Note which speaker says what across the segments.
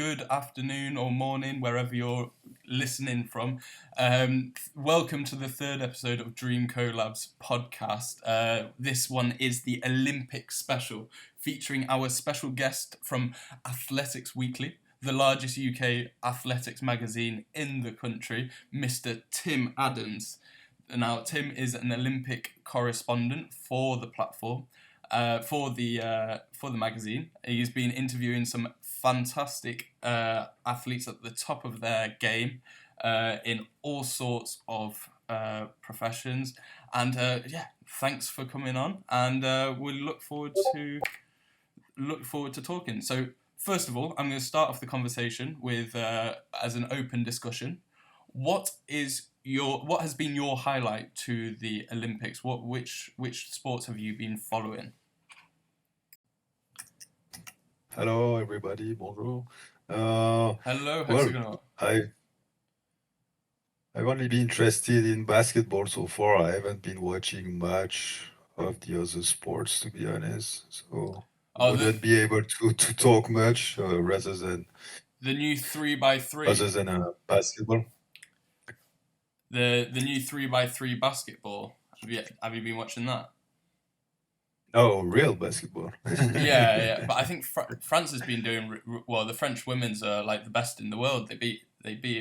Speaker 1: good afternoon or morning, wherever you're listening from. Welcome to the third episode of Dream Kollab's podcast. This one is the Olympic special, featuring our special guest from Athletics Weekly, the largest UK athletics magazine in the country, Mr. Tim Adams. Now, Tim is an Olympic correspondent for the platform. For the magazine, he's been interviewing some fantastic athletes at the top of their game in all sorts of professions, and thanks for coming on, and we look forward to talking. So first of all, I'm going to start off the conversation with as an open discussion. What has been your highlight to the Olympics? Which sports have you been following?
Speaker 2: Hello, everybody. Bonjour.
Speaker 1: Hello,
Speaker 2: Well, I've only been interested in basketball so far. I haven't been watching much of the other sports, to be honest. So wouldn't be able to talk much rather than
Speaker 1: the new 3x3.
Speaker 2: Other than basketball.
Speaker 1: The new 3x3 basketball. Have you been watching that?
Speaker 2: Oh, real basketball.
Speaker 1: yeah. But I think France has been doing well. The French women's are like the best in the world. They beat.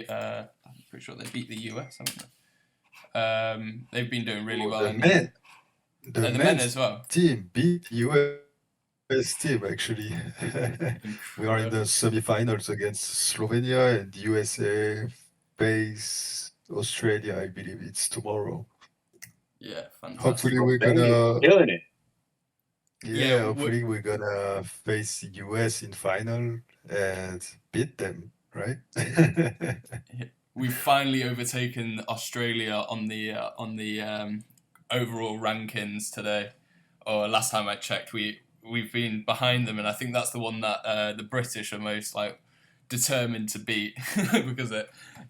Speaker 1: I'm pretty sure they beat the US, haven't they? They've been doing really well.
Speaker 2: The
Speaker 1: men as well.
Speaker 2: Team beat US team actually. We are in the semifinals against Slovenia, and USA face Australia. I believe it's tomorrow.
Speaker 1: Yeah, fantastic.
Speaker 2: Hopefully we're gonna
Speaker 3: killing it.
Speaker 2: Yeah, hopefully we're gonna face the US in final and beat them, right?
Speaker 1: We've finally overtaken Australia on the overall rankings today. Or last time I checked, we've been behind them, and I think that's the one that the British are most like determined to beat because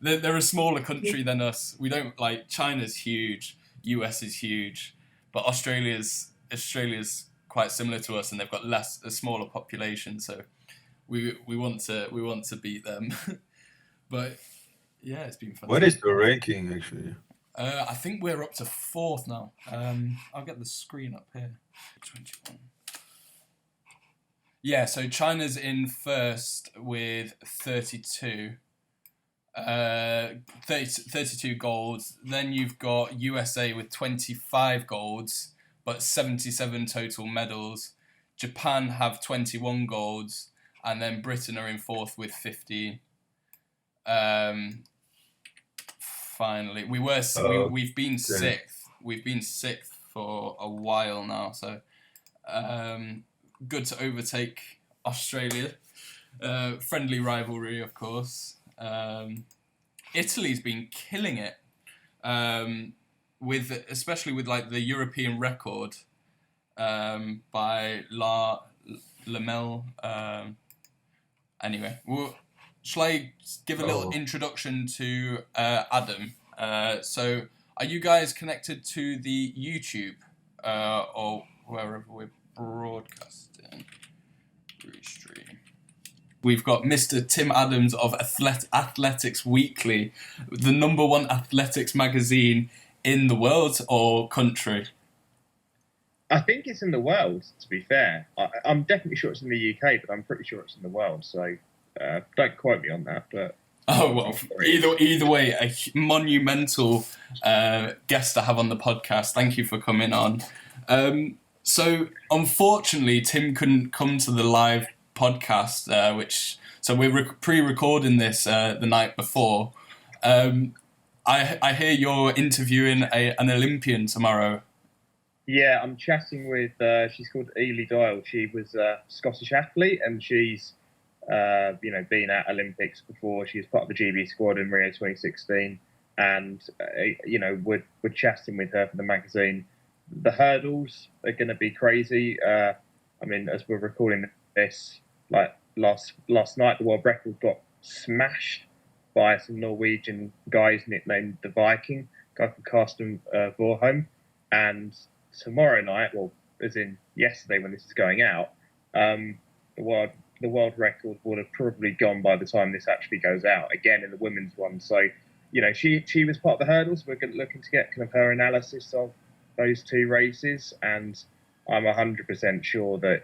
Speaker 1: they're a smaller country than us. We don't like China's huge, US is huge, but Australia's quite similar to us, and they've got a smaller population, so we want to beat them. But yeah, it's been fun.
Speaker 2: What is the ranking actually?
Speaker 1: I think we're up to 4th now. I'll get the screen up here. 21. Yeah, so China's in first with 32. 32 golds. Then you've got USA with 25 golds, but 77 total medals. Japan have 21 golds, and then Britain are in 4th with 15. Finally, we've been 6th. We've been 6th for a while now, so good to overtake Australia. Friendly rivalry, of course. Italy's been killing it, especially with like the European record by Lamel. Anyway, shall I give a little introduction to Adam? So, are you guys connected to the YouTube or wherever we're broadcasting? Restream. We've got Mr. Tim Adams of Athletics Weekly, the number one athletics magazine in the world or country.
Speaker 3: I think it's in the world, to be fair. I'm definitely sure it's in the UK, but I'm pretty sure it's in the world, so don't quote me on that. But
Speaker 1: either way, a monumental guest to have on the podcast. Thank you for coming on. So unfortunately, Tim couldn't come to the live podcast, so we're pre-recording this the night before. I hear you're interviewing an Olympian tomorrow.
Speaker 3: Yeah, I'm chatting with. She's called Ely Doyle. She was a Scottish athlete, and she's been at Olympics before. She was part of the GB squad in Rio 2016, and we're chatting with her for the magazine. The hurdles are going to be crazy. I mean, as we're recording this, like last night, the world record got smashed by some Norwegian guys nicknamed the Viking, a guy called Karsten Warholm. And tomorrow night, well, as in yesterday when this is going out, the world the world record would have probably gone by the time this actually goes out, again in the women's one. So, she was part of the hurdles. We're looking to get kind of her analysis of those two races, and I'm 100% sure that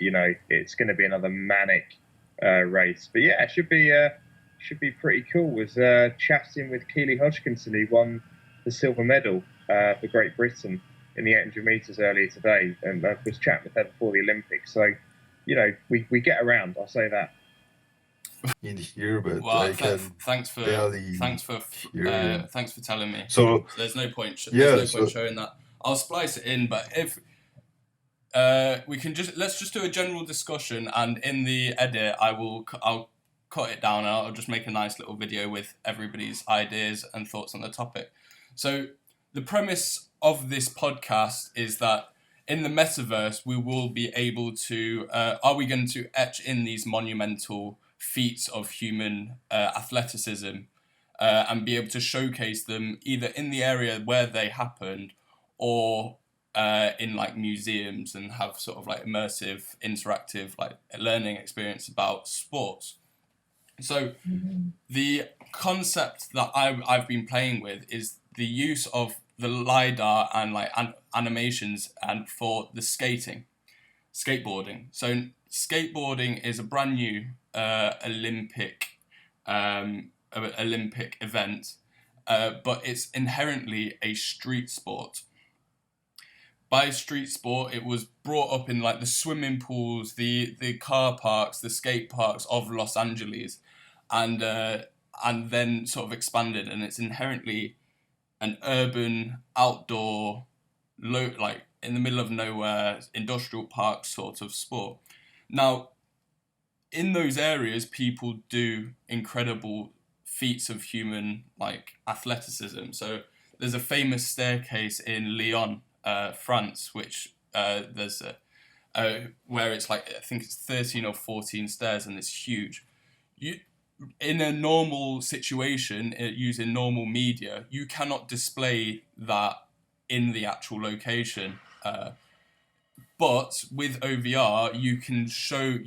Speaker 3: it's going to be another manic race. But yeah, it should be pretty cool. Was chatting with Keely Hodgkinson, who won the silver medal for Great Britain in the 800 meters earlier today, and I was chatting with her before the Olympics. So, we get around. I'll say that.
Speaker 2: In here, but
Speaker 1: Well,
Speaker 2: I can
Speaker 1: thanks for
Speaker 2: hear you.
Speaker 1: thanks for telling me.
Speaker 2: So
Speaker 1: There's no point.
Speaker 2: yeah,
Speaker 1: There's no point showing that. I'll splice it in, but if we can let's just do a general discussion, and in the edit, I'll cut it down. And I'll just make a nice little video with everybody's ideas and thoughts on the topic. So the premise of this podcast is that in the metaverse, we will be able to. Are we going to etch in these monumental feats of human athleticism and be able to showcase them either in the area where they happened or in like museums, and have sort of like immersive, interactive like learning experience about sports? So the concept that I've been playing with is the use of the LiDAR and like animations and for the skateboarding. So skateboarding is a brand new Olympic event, but it's inherently a street sport. By street sport, it was brought up in like the swimming pools, the car parks, the skate parks of Los Angeles, and then sort of expanded, and it's inherently an urban, outdoor, like in the middle of nowhere, industrial park sort of sport. Now, in those areas, people do incredible feats of human like athleticism. So there's a famous staircase in Lyon, France, which there's where it's like, I think it's 13 or 14 stairs, and it's huge. In a normal situation, using normal media, you cannot display that in the actual location. But with OVR, you can show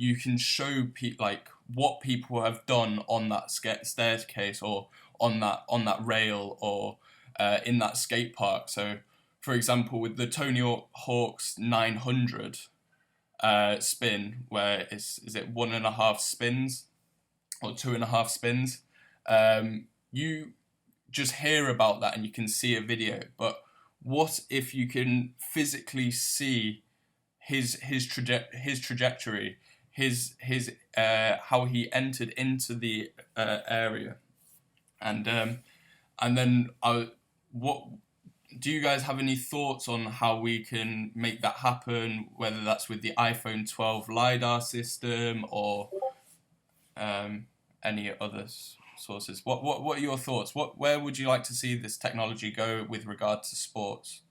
Speaker 1: like what people have done on that staircase, or on that rail, or in that skate park. So, for example, with the Tony Hawk's 900 spin, where is it 1.5 spins or 2.5 spins? You just hear about that and you can see a video, but what if you can physically see his trajectory, his how he entered into the area, and then what do you guys have any thoughts on how we can make that happen? Whether that's with the iPhone 12 LiDAR system or any other sources. What are your thoughts? Where would you like to see this technology go with regard to sports?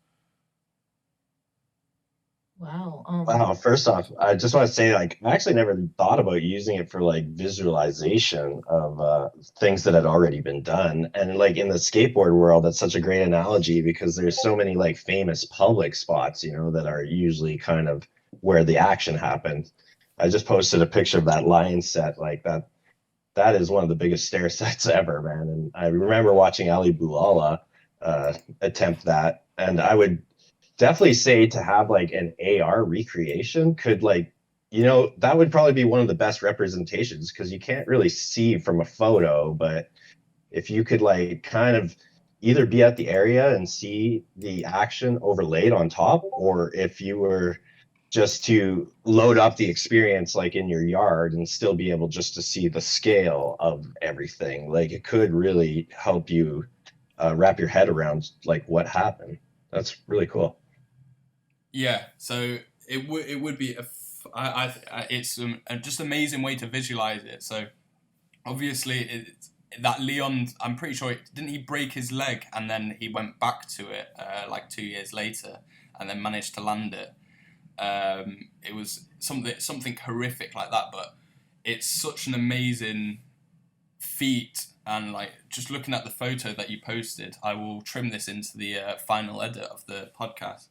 Speaker 4: Wow.
Speaker 5: Wow, first off, I just want to say, like, I actually never thought about using it for like visualization of things that had already been done. And like in the skateboard world, that's such a great analogy because there's so many like famous public spots, that are usually kind of where the action happened. I just posted a picture of that lion set, like that is one of the biggest stair sets ever, man. And I remember watching Ali Boulala attempt that, and I would definitely say to have like an AR recreation could that would probably be one of the best representations, because you can't really see from a photo, but if you could like kind of either be at the area and see the action overlaid on top, or if you were just to load up the experience like in your yard and still be able just to see the scale of everything, like it could really help you wrap your head around like what happened. That's really cool.
Speaker 1: Yeah, so it would be it's just amazing way to visualize it. So obviously that Leon, I'm pretty sure didn't he break his leg and then he went back to it like 2 years later and then managed to land it. It was something horrific like that, but it's such an amazing feat. And like just looking at the photo that you posted, I will trim this into the final edit of the podcast,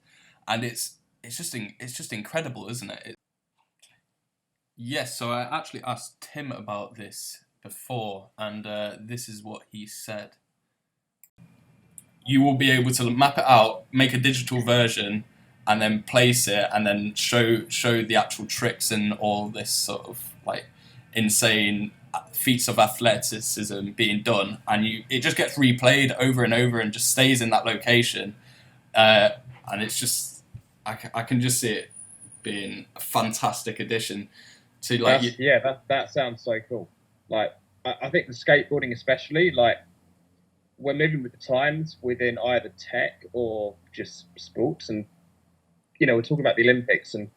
Speaker 1: and it's just incredible, isn't it? Yes, so I actually asked Tim about this before, and this is what he said. You will be able to map it out, make a digital version, and then place it, and then show the actual tricks and all this sort of like insane feats of athleticism being done, and it just gets replayed over and over and just stays in that location, and it's just I can just see it being a fantastic addition to like
Speaker 3: that sounds so cool. Like I think the skateboarding especially, like we're moving with the times within either tech or just sports, and we're talking about the Olympics, and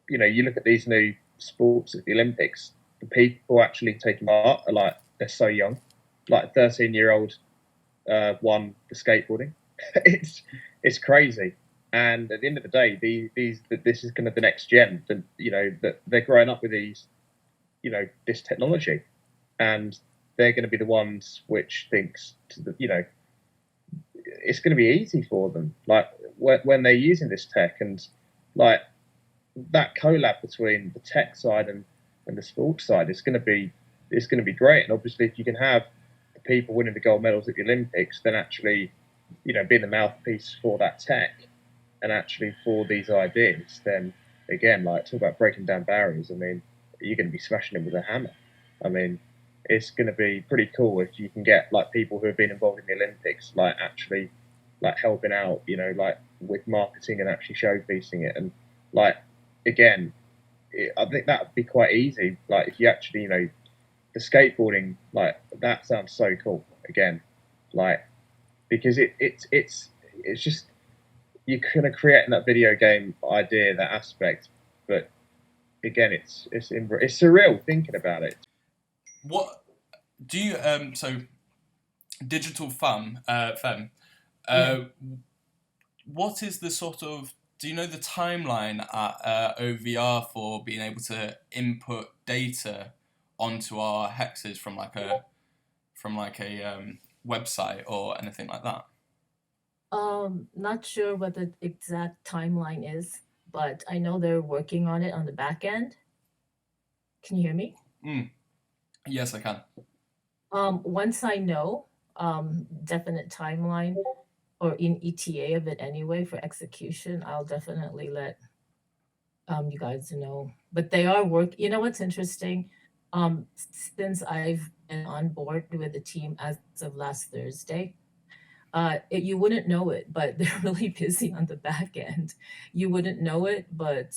Speaker 3: you look at these new sports at the Olympics, the people actually taking part are like they're so young, like 13-year-old won the skateboarding. it's crazy. And at the end of the day, this is kind of the next gen. That they're growing up with this technology, and they're going to be the ones which thinks it's going to be easy for them. Like when they're using this tech, and like that collab between the tech side and the sports side is going to be great. And obviously, if you can have the people winning the gold medals at the Olympics, then actually, being the mouthpiece for that tech and actually for these ideas, then again, like talk about breaking down barriers. I mean, you're going to be smashing them with a hammer. I mean, it's going to be pretty cool if you can get like people who have been involved in the Olympics, like actually like helping out, like with marketing and actually showcasing it. And like, again, I think that would be quite easy. Like if you actually, the skateboarding, like that sounds so cool again, like, because it's just, you're kind of creating that video game idea, that aspect, but again, it's surreal thinking about it.
Speaker 1: What do you so digital femme what is the sort of, do you know the timeline at OVR for being able to input data onto our hexes from like a website or anything like that?
Speaker 4: Not sure what the exact timeline is, but I know they're working on it on the back end. Can you hear me?
Speaker 1: Yes, I can.
Speaker 4: Once I know definite timeline or in ETA of it anyway for execution, I'll definitely let you guys know. But they are you know what's interesting? Since I've been on board with the team as of last Thursday, you wouldn't know it, but they're really busy on the back end. You wouldn't know it, but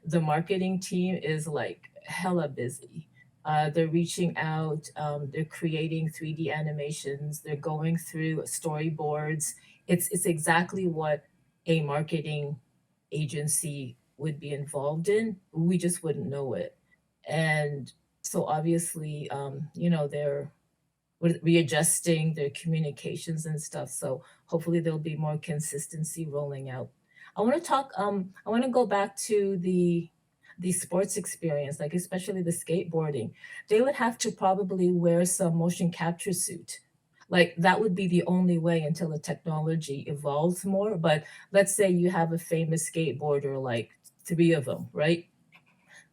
Speaker 4: the marketing team is like hella busy. They're reaching out, they're creating 3D animations, they're going through storyboards. It's exactly what a marketing agency would be involved in. We just wouldn't know it. And so obviously, they're readjusting their communications and stuff. So hopefully there'll be more consistency rolling out. I want to talk. I want to go back to the sports experience, like especially the skateboarding. They would have to probably wear some motion capture suit. Like that would be the only way until the technology evolves more. But let's say you have a famous skateboarder, like three of them, right?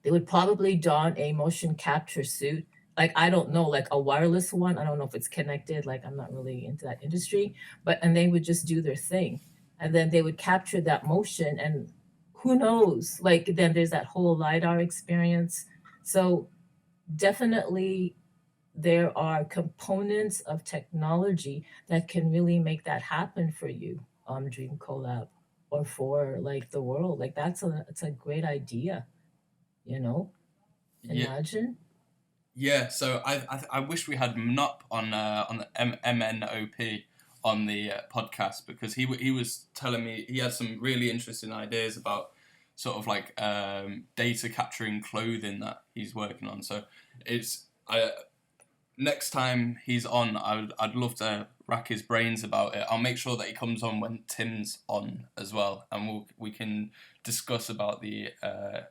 Speaker 4: They would probably don a motion capture suit. Like I don't know, like a wireless one. I don't know if it's connected. Like I'm not really into that industry, and they would just do their thing, and then they would capture that motion, and who knows? Like then there's that whole lidar experience. So definitely there are components of technology that can really make that happen for you, Dream Collab, or for like the world. Like it's a great idea, you know. Imagine.
Speaker 1: Yeah, so I wish we had Mnup on the MNOP on the podcast, because he was telling me he had some really interesting ideas about sort of like data capturing clothing that he's working on. So next time he's on, I'd love to rack his brains about it. I'll make sure that he comes on when Tim's on as well, and we can discuss about the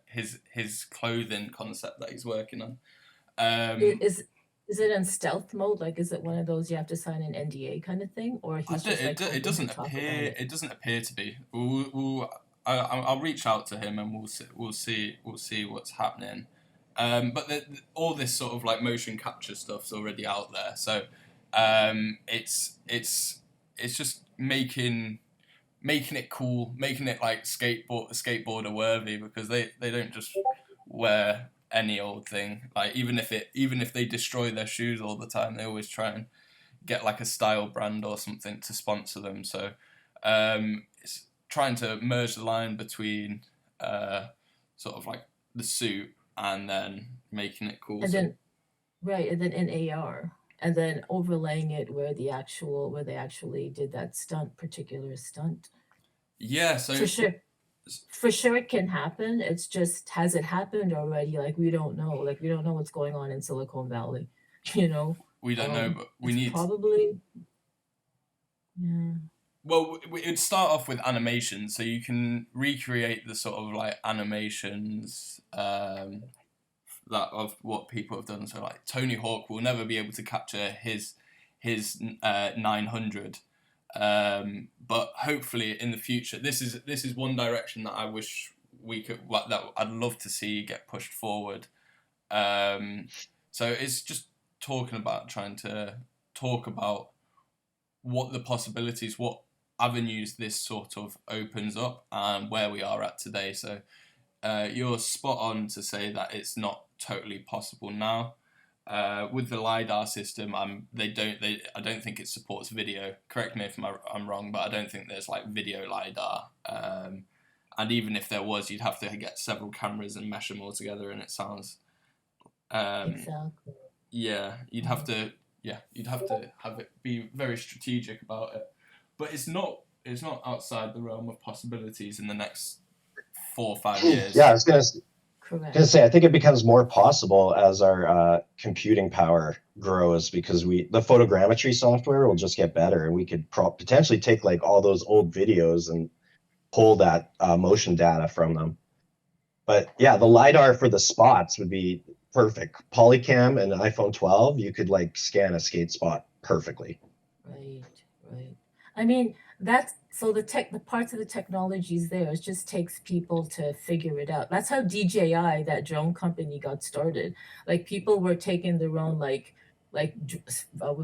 Speaker 1: his clothing concept that he's working on.
Speaker 4: Is it in stealth mode? Like, is it one of those you have to sign an NDA kind of thing, or
Speaker 1: it doesn't appear it doesn't appear to be. I'll reach out to him and we'll see what's happening. But all this sort of like motion capture stuff's already out there, so it's just making it cool, making it like skateboarder worthy, because they don't just wear any old thing. Like even if they destroy their shoes all the time, they always try and get like a style brand or something to sponsor them. So it's trying to merge the line between sort of like the suit and then making it cool.
Speaker 4: And
Speaker 1: So
Speaker 4: then right, and then in AR, and then overlaying it where they actually did that particular stunt.
Speaker 1: yeah, so
Speaker 4: For sure it can happen. It's just, has it happened already? Like we don't know. Like we don't know what's going on in Silicon Valley. You know,
Speaker 1: we don't know, but we
Speaker 4: it's
Speaker 1: need.
Speaker 4: probably, yeah.
Speaker 1: Well, it'd start off with animation, so you can recreate the sort of like animations that of what people have done. So like Tony Hawk will never be able to capture his 900, but hopefully in the future, this is one direction that I wish we could, like, that I'd love to see get pushed forward. So it's just trying to talk about what the possibilities, what avenues this sort of opens up, and where we are at today. So you're spot on to say that it's not totally possible now. With the LiDAR system, I don't think it supports video. Correct me if I'm wrong, but I don't think there's like video LiDAR. And even if there was, you'd have to get several cameras and mesh them all together, and it sounds
Speaker 4: Exactly.
Speaker 1: yeah, you'd have to have it be very strategic about it. But it's not outside the realm of possibilities in the next 4 or 5 years.
Speaker 5: Yeah, I was
Speaker 4: Correct.
Speaker 5: gonna say, I think it becomes more possible as our computing power grows, because the photogrammetry software will just get better, and we could potentially take like all those old videos and pull that motion data from them. But yeah, the LiDAR for the spots would be perfect. Polycam and iPhone 12, you could like scan a skate spot perfectly.
Speaker 4: Right. I mean, the parts of the technology is there. It just takes people to figure it out. That's how DJI, that drone company, got started. Like people were taking their own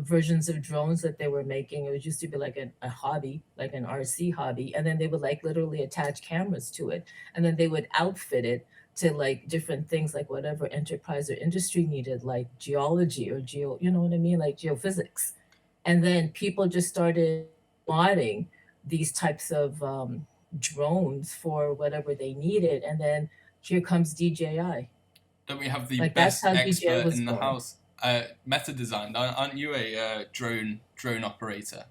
Speaker 4: versions of drones that they were making. It used to be like a hobby, like an RC hobby, and then they would like literally attach cameras to it, and then they would outfit it to like different things, like whatever enterprise or industry needed, like geology or you know what I mean, like geophysics. And then people just started modding these types of drones for whatever they needed, and then here comes DJI.
Speaker 1: Don't we have the
Speaker 4: Like that's
Speaker 1: best
Speaker 4: how DJI
Speaker 1: expert
Speaker 4: was
Speaker 1: in the
Speaker 4: born.
Speaker 1: house? Meta Design, aren't you a drone operator?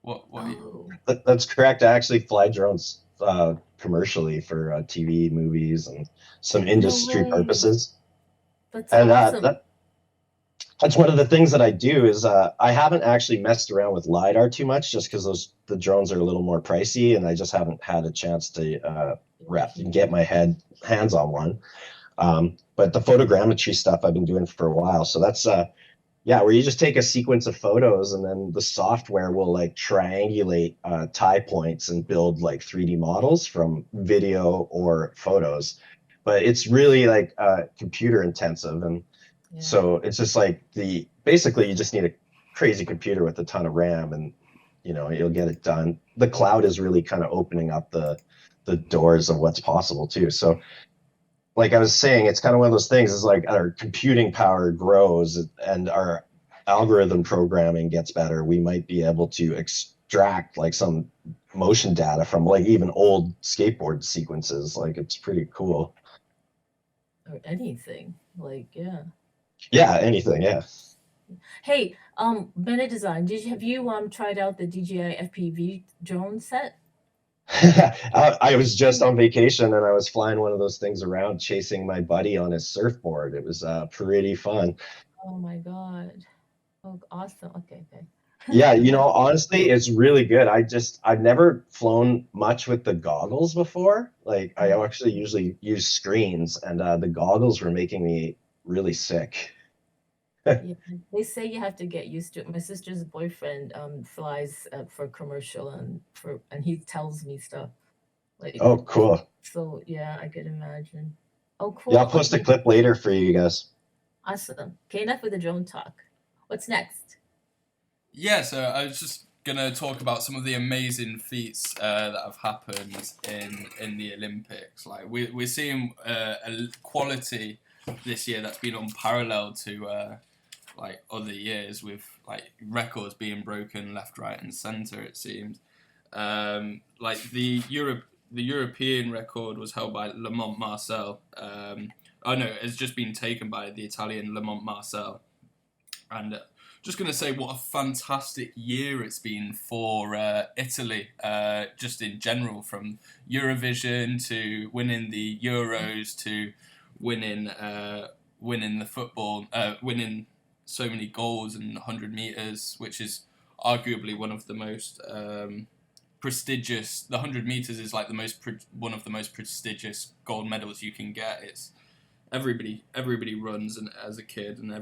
Speaker 1: What?
Speaker 4: Oh,
Speaker 5: That's correct. I actually fly drones commercially for TV, movies, and some
Speaker 4: no
Speaker 5: industry
Speaker 4: way.
Speaker 5: purposes.
Speaker 4: That's
Speaker 5: And
Speaker 4: awesome.
Speaker 5: that's one of the things that I do is I haven't actually messed around with LiDAR too much, just because the drones are a little more pricey, and I just haven't had a chance to get my hands on one. But the photogrammetry stuff I've been doing for a while. So that's where you just take a sequence of photos, and then the software will like triangulate tie points and build like 3D models from video or photos. But it's really like computer intensive, and
Speaker 4: Yeah.
Speaker 5: so it's just like basically you just need a crazy computer with a ton of RAM, and you'll get it done. The cloud is really kind of opening up the doors of what's possible too. So like I was saying, it's kind of one of those things, is like our computing power grows and our algorithm programming gets better. We might be able to extract like some motion data from like even old skateboard sequences. Like it's pretty cool.
Speaker 4: Or anything. Like, yeah.
Speaker 5: Yeah, anything, yeah.
Speaker 4: Hey, Bennett Design, have you tried out the DJI FPV drone set?
Speaker 5: I was just on vacation, and I was flying one of those things around, chasing my buddy on his surfboard. It was pretty fun.
Speaker 4: Oh my God. Oh, awesome. Okay.
Speaker 5: Yeah, honestly, it's really good. I've never flown much with the goggles before. Like I actually usually use screens, and the goggles were making me really sick.
Speaker 4: Yeah, they say you have to get used to it. My sister's boyfriend flies for commercial, and he tells me stuff. Like,
Speaker 5: Oh, cool.
Speaker 4: so yeah, I could imagine. Oh, cool.
Speaker 5: Yeah, I'll post a clip later for you guys.
Speaker 4: Awesome. Okay, enough with the drone talk. What's next?
Speaker 1: Yeah, so I was just gonna talk about some of the amazing feats that have happened in the Olympics. Like we're seeing a quality this year that's been unparalleled to like other years, with like records being broken left, right, and centre. It seems like the European record was held by Lamont Marcel. Oh no, it's just been taken by the Italian Lamont Marcel, and just going to say what a fantastic year it's been for Italy, just in general, from Eurovision to winning the Euros to winning the football, winning so many goals in 100 meters, which is arguably one of the most prestigious. The 100 meters is like one of the most prestigious gold medals you can get. It's everybody runs and as a kid, and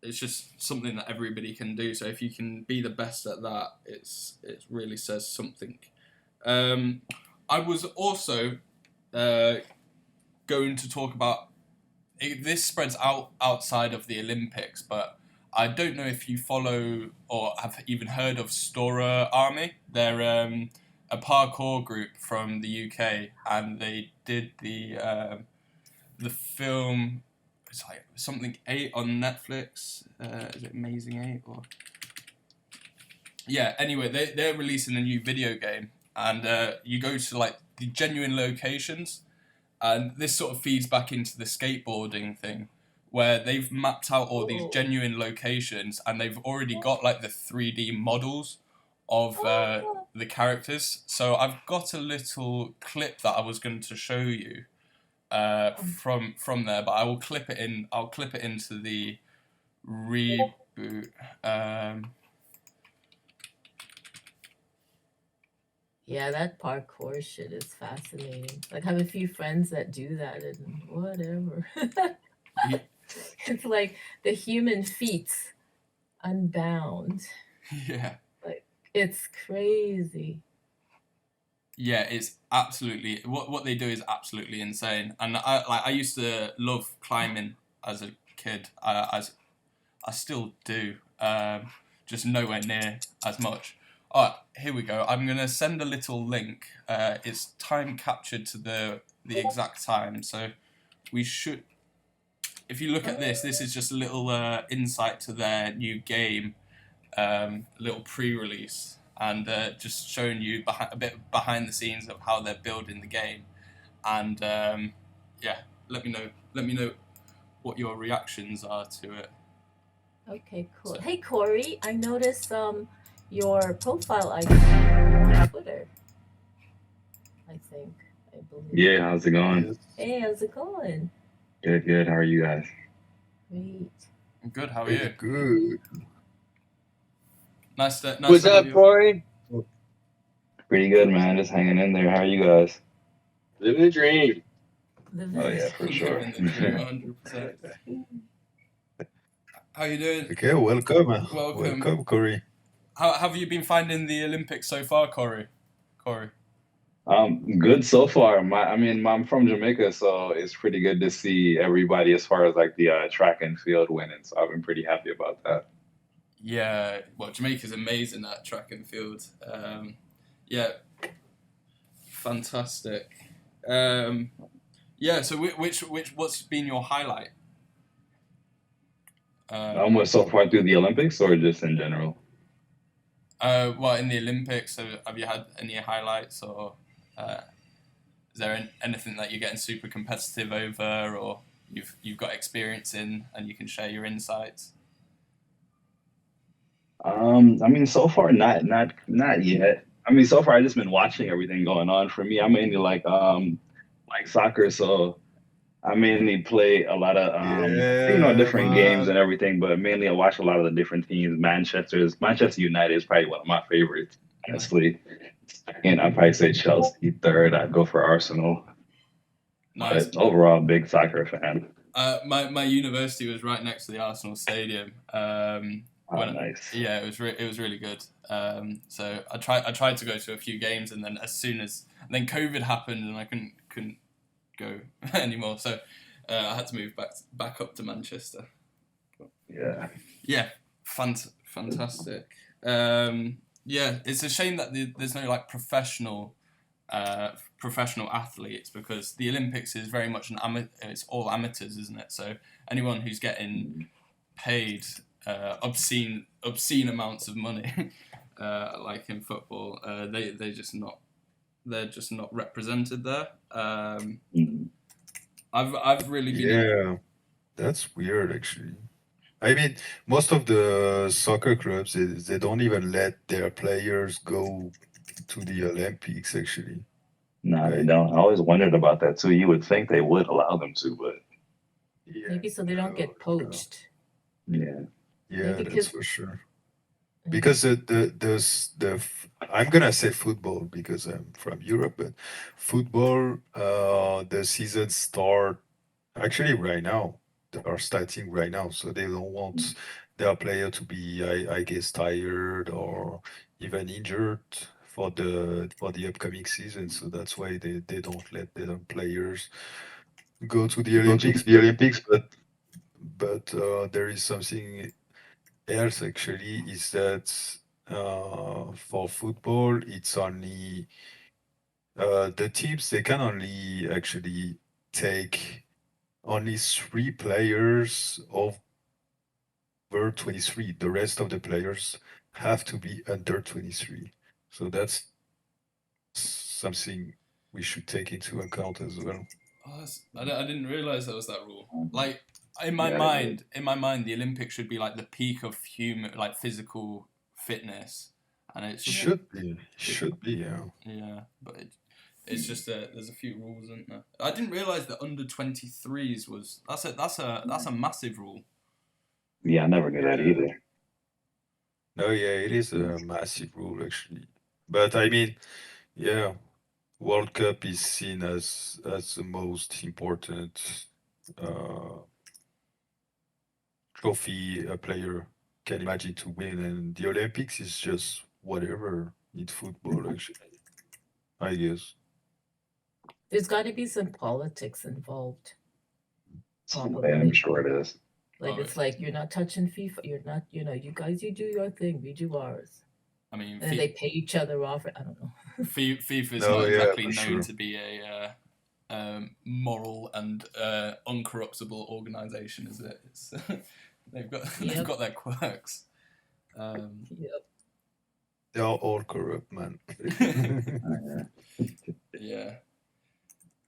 Speaker 1: it's just something that everybody can do. So if you can be the best at that, it really says something. I was also going to talk about this spreads outside of the Olympics, but I don't know if you follow or have even heard of Stora Army. They're a parkour group from the UK, and they did the film. It's like something 8 on Netflix. Is it Amazing 8 or? Yeah. Anyway, they're releasing a new video game, and you go to like the genuine locations, and this sort of feeds back into the skateboarding thing, where they've mapped out all these genuine locations, and they've already got like the 3D models of the characters. So I've got a little clip that I was going to show you. From there, but I will clip it in. I'll clip it into the reboot.
Speaker 4: Yeah, that parkour shit is fascinating. Like, I have a few friends that do that and whatever.
Speaker 1: Yeah.
Speaker 4: It's like the human feats unbound.
Speaker 1: Yeah.
Speaker 4: Like, it's crazy.
Speaker 1: Yeah, it's absolutely what they do is absolutely insane, and I used to love climbing as a kid. I still do, just nowhere near as much. All right, here we go. I'm gonna send a little link. It's time captured to the exact time, so we should. If you look at this is just a little insight to their new game, a little pre-release. And just showing you a bit behind the scenes of how they're building the game, and yeah, let me know what your reactions are to it.
Speaker 4: Okay, cool. Hey, Corey, I noticed your profile icon on Twitter. I believe.
Speaker 6: Yeah, how's it going?
Speaker 4: Hey, how's it going?
Speaker 6: Good. How are you guys?
Speaker 4: Great.
Speaker 1: I'm good. How are you?
Speaker 2: Good.
Speaker 1: Nice to
Speaker 7: What's
Speaker 1: have
Speaker 7: up,
Speaker 1: you.
Speaker 7: Corey?
Speaker 6: Pretty good, man. Just hanging in there. How are you guys?
Speaker 7: Living the dream.
Speaker 6: Oh yeah, for sure.
Speaker 1: Living the dream, 100%. How you doing?
Speaker 2: Okay, welcome.
Speaker 1: Welcome.
Speaker 2: Welcome, Corey.
Speaker 1: How have you been finding the Olympics so far, Corey?
Speaker 6: Good so far. I'm from Jamaica, so it's pretty good to see everybody as far as like the track and field winning. So I've been pretty happy about that.
Speaker 1: Yeah, well, Jamaica's amazing at track and field. Yeah, fantastic. Yeah, so what's been your highlight?
Speaker 6: So far through the Olympics or just in general?
Speaker 1: Well, in the Olympics, have you had any highlights, or is there anything that you're getting super competitive over, or you've got experience in and you can share your insights?
Speaker 6: So far not yet. So far I've just been watching everything going on. For me, I'm mainly like soccer, so I mainly play a lot of different games and everything, but mainly I watch a lot of the different teams. Manchester United is probably one of my favorites, honestly. And I'd probably say Chelsea third. I'd go for Arsenal.
Speaker 1: Nice.
Speaker 6: But overall, big soccer fan.
Speaker 1: My university was right next to the Arsenal stadium.
Speaker 6: Nice.
Speaker 1: Yeah, it was really good. So I tried to go to a few games, and then then COVID happened, and I couldn't go anymore. So I had to move back up to Manchester.
Speaker 6: Yeah.
Speaker 1: Yeah, fantastic. Yeah, it's a shame that there's no like professional athletes, because the Olympics is very much it's all amateurs, isn't it? So anyone who's getting paid obscene amounts of money, like in football, they're just not represented there. I've really been
Speaker 2: Yeah, that's weird actually. I mean, most of the soccer clubs, they don't even let their players go to the Olympics actually.
Speaker 6: No, they
Speaker 2: Like,
Speaker 6: don't. I always wondered about that too. You would think they would allow them to, but
Speaker 2: yeah,
Speaker 4: Maybe so they don't
Speaker 2: no,
Speaker 4: get
Speaker 2: no.
Speaker 4: poached.
Speaker 6: yeah.
Speaker 2: Yeah,
Speaker 4: Maybe
Speaker 2: that's
Speaker 4: because
Speaker 2: for sure.
Speaker 4: yeah.
Speaker 2: Because I'm gonna say football because I'm from Europe, but football, the season start actually right now. They are starting right now, so they don't want their player to be, I guess, tired or even injured for the upcoming season. So that's why they don't let their players go to the Olympics. But there is something else actually, is that for football, it's only the teams, they can only actually take only 3 players over 23. The rest of the players have to be under 23. So that's something we should take into account as well.
Speaker 1: Oh, I didn't realize that was that rule. Like in
Speaker 6: Yeah, I didn't
Speaker 1: my mind, the Olympics should be like the peak of human, like physical fitness, and it's just
Speaker 2: Should be, yeah.
Speaker 1: yeah, but it's just there's a few rules, isn't there? I didn't realize that under 23s was that's a massive rule.
Speaker 6: Yeah, I never knew that
Speaker 2: Yeah.
Speaker 6: either.
Speaker 2: No, yeah, it is a massive rule actually. But I mean, yeah, World Cup is seen as the most important uh, trophy a player can imagine to win, and the Olympics is just whatever in football, actually, I guess.
Speaker 4: There's got to be some politics involved,
Speaker 6: I'm
Speaker 4: probably.
Speaker 6: sure it is.
Speaker 4: Like
Speaker 1: Oh,
Speaker 4: it's like you're not touching FIFA. You're not, you guys, you do your thing, we do ours,
Speaker 1: I mean,
Speaker 4: and then they pay each other off. I don't know.
Speaker 1: FIFA's
Speaker 2: No,
Speaker 1: not
Speaker 2: yeah,
Speaker 1: exactly
Speaker 2: for
Speaker 1: known
Speaker 2: sure.
Speaker 1: to be a moral and uncorruptible organization, is it? It's, they've
Speaker 4: Yep.
Speaker 1: got their quirks.
Speaker 4: Yep.
Speaker 2: They are all corrupt, man.
Speaker 1: Yeah.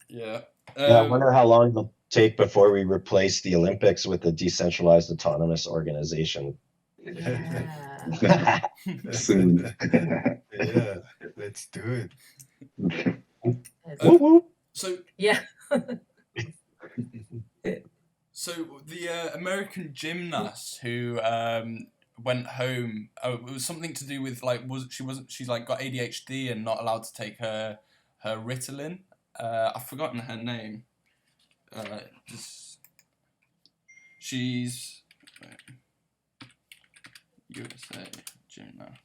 Speaker 1: Yeah.
Speaker 5: Yeah, I wonder how long it'll take before we replace the Olympics with a decentralized autonomous organization.
Speaker 4: Yeah.
Speaker 6: Soon.
Speaker 2: Yeah, let's do it.
Speaker 5: Whoop, whoop.
Speaker 1: So
Speaker 4: Yeah.
Speaker 1: So the American gymnast who went home, it was something to do with like she's like got ADHD and not allowed to take her Ritalin. I've forgotten her name. She's USA gymnast.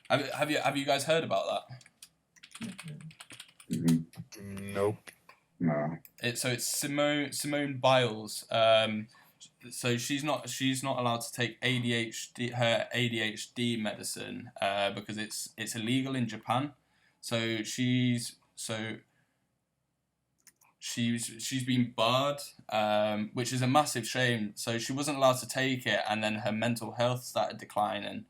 Speaker 1: Have you guys heard about that?
Speaker 2: Nope.
Speaker 6: No.
Speaker 1: It's Simone Biles. So she's not allowed to take her ADHD medicine because it's illegal in Japan. So she's been barred, which is a massive shame. So she wasn't allowed to take it, and then her mental health started declining,